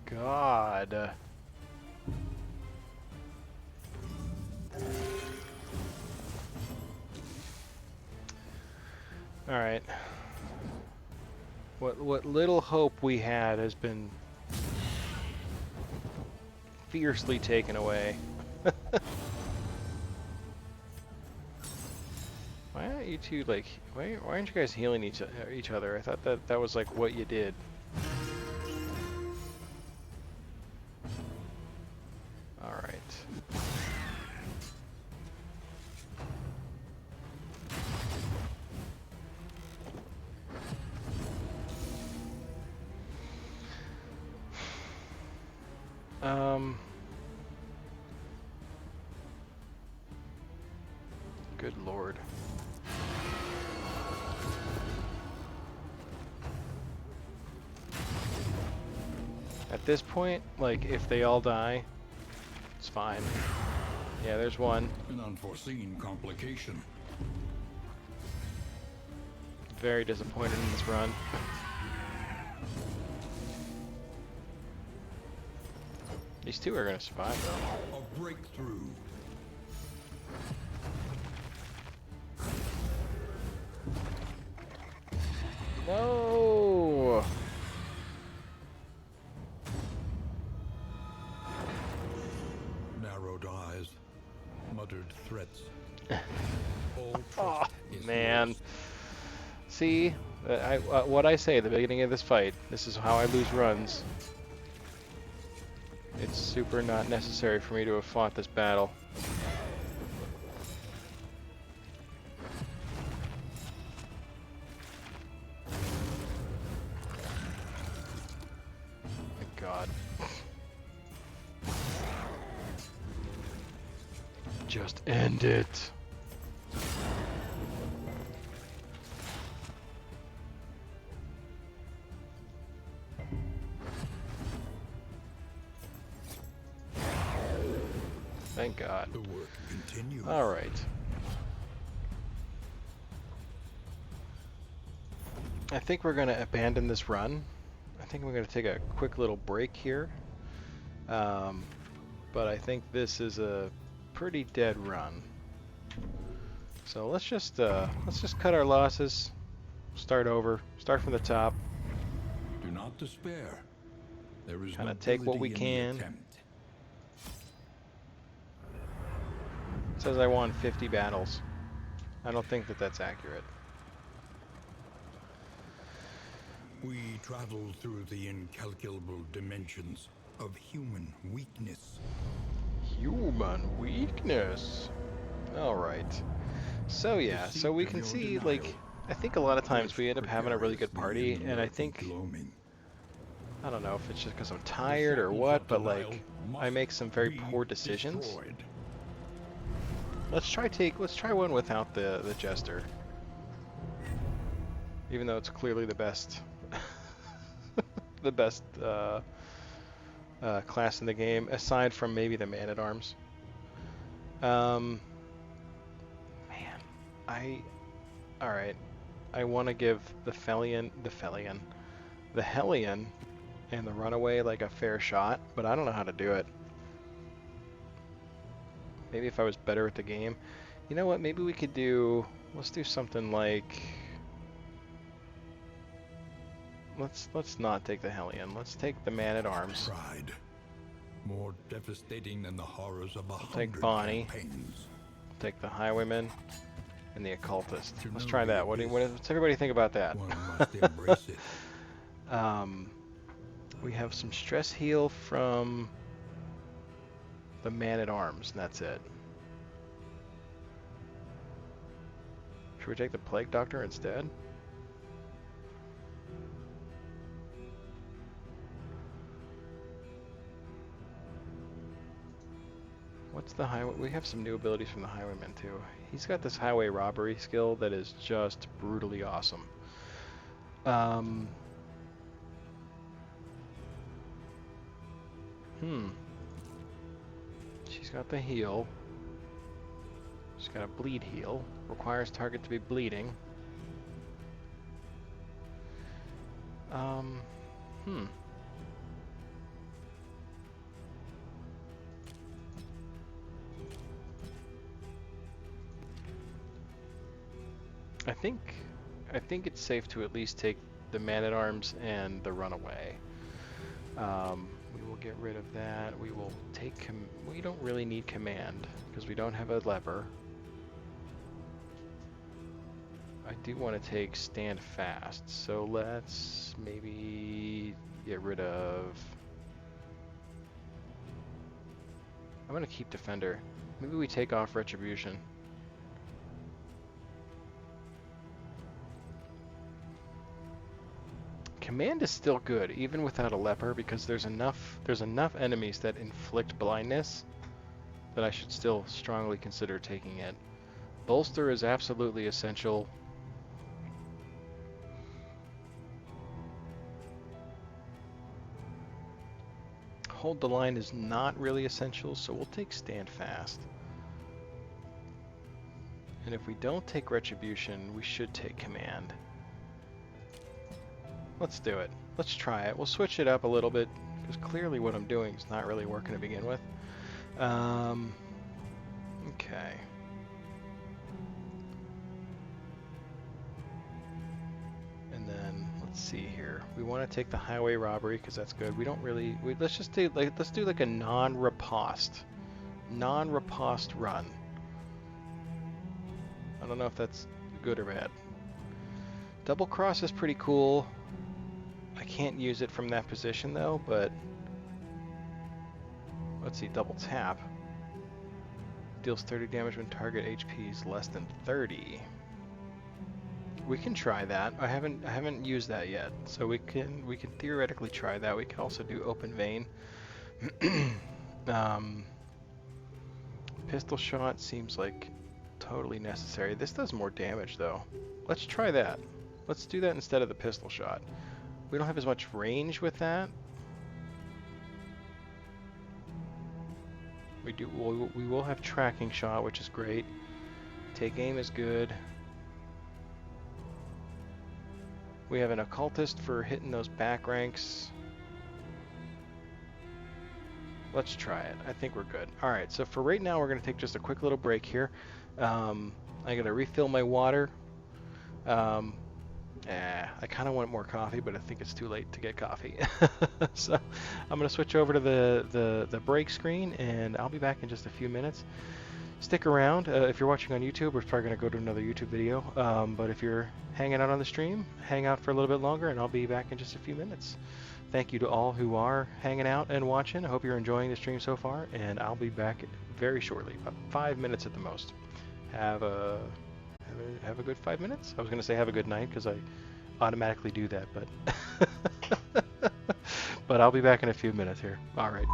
God. Alright. What little hope we had has been fiercely taken away. Why aren't you two like why aren't you guys healing each other? I thought that was like what you did. Alright. Good lord. At this point, like, if they all die, it's fine. Yeah, there's one. An unforeseen complication. Very disappointed in this run. These two are gonna survive, though. A breakthrough. No! Narrowed eyes, muttered threats. All Oh, trust is man. lost. See? What I say at the beginning of this fight, this is how I lose runs. It's super not necessary for me to have fought this battle. My God. Just end it. Thank God. The work continues. All right. I think we're going to abandon this run. I think we're going to take a quick little break here. But I think this is a pretty dead run. So let's just cut our losses. Start over. Start from the top. Do not despair. There is Kinda nobility take what we in the can. attempt. It says I won 50 battles. I don't think that that's accurate. We travel through the incalculable dimensions of human weakness. Human weakness. All right. So The yeah, so seat we of can your see, denial, like, I think a lot of times which we end up having a really good precariously party, in and I murky think, gloaming. I don't know if it's just because I'm The tired or shackles what, of but denial like, I must make some very be poor decisions. destroyed. Let's try one without the jester. Even though it's clearly the best, the best class in the game, aside from maybe the man-at-arms. Man, all right. I want to give the Hellion, and the Runaway like a fair shot, but I don't know how to do it. Maybe if I was better at the game. You know what? Maybe we could do. Let's do something like. Let's not take the Hellion. Let's take the Man-at-Arms. Pride, more devastating than the horrors of We'll take 100 Bonnie. campaigns. We'll take the Highwayman and the Occultist. To Let's know try the that. abyss, What's everybody think about that? one must embrace it. We have some stress heal from the Man-at-Arms, and that's it. Should we take the Plague Doctor instead? What's the highway? We have some new abilities from the Highwayman too. He's got this highway robbery skill that is just brutally awesome. She's got the heal. She's got a bleed heal. Requires target to be bleeding. I think it's safe to at least take the Man-at-Arms and the Runaway. We will get rid of that. We will take we don't really need command because we don't have a lever. I do want to take stand fast, so let's maybe get rid of. I'm gonna keep defender. Maybe we take off retribution. Command is still good, even without a leper, because there's enough enemies that inflict blindness that I should still strongly consider taking it. Bolster is absolutely essential. Hold the line is not really essential, so we'll take stand fast. And if we don't take retribution, we should take command. Let's do it. Let's try it. We'll switch it up a little bit, because clearly what I'm doing is not really working to begin with. Okay. And then let's see here. We want to take the highway robbery because that's good. We don't really. Let's just do like a non-riposte run. I don't know if that's good or bad. Double cross is pretty cool. I can't use it from that position though, but let's see, double tap. Deals 30 damage when target HP is less than 30. We can try that. I haven't used that yet, so we can theoretically try that. We can also do open vein. Pistol shot seems like totally necessary. This does more damage though. Let's try that. Let's do that instead of the pistol shot. We don't have as much range with that. We will have tracking shot, which is great. Take aim is good. We have an occultist for hitting those back ranks. Let's try it. I think we're good. Alright, so for right now we're going to take just a quick little break here. I gotta refill my water. I kind of want more coffee, but I think it's too late to get coffee. So I'm going to switch over to the break screen, and I'll be back in just a few minutes. stick around. If you're watching on YouTube, we're probably going to go to another YouTube video. But if you're hanging out on the stream, hang out for a little bit longer, and I'll be back in just a few minutes. Thank you to all who are hanging out and watching. I hope you're enjoying the stream so far, and I'll be back very shortly, about 5 minutes at the most. Have a good 5 minutes. I was going to say have a good night because I automatically do that, but but I'll be back in a few minutes here. All right.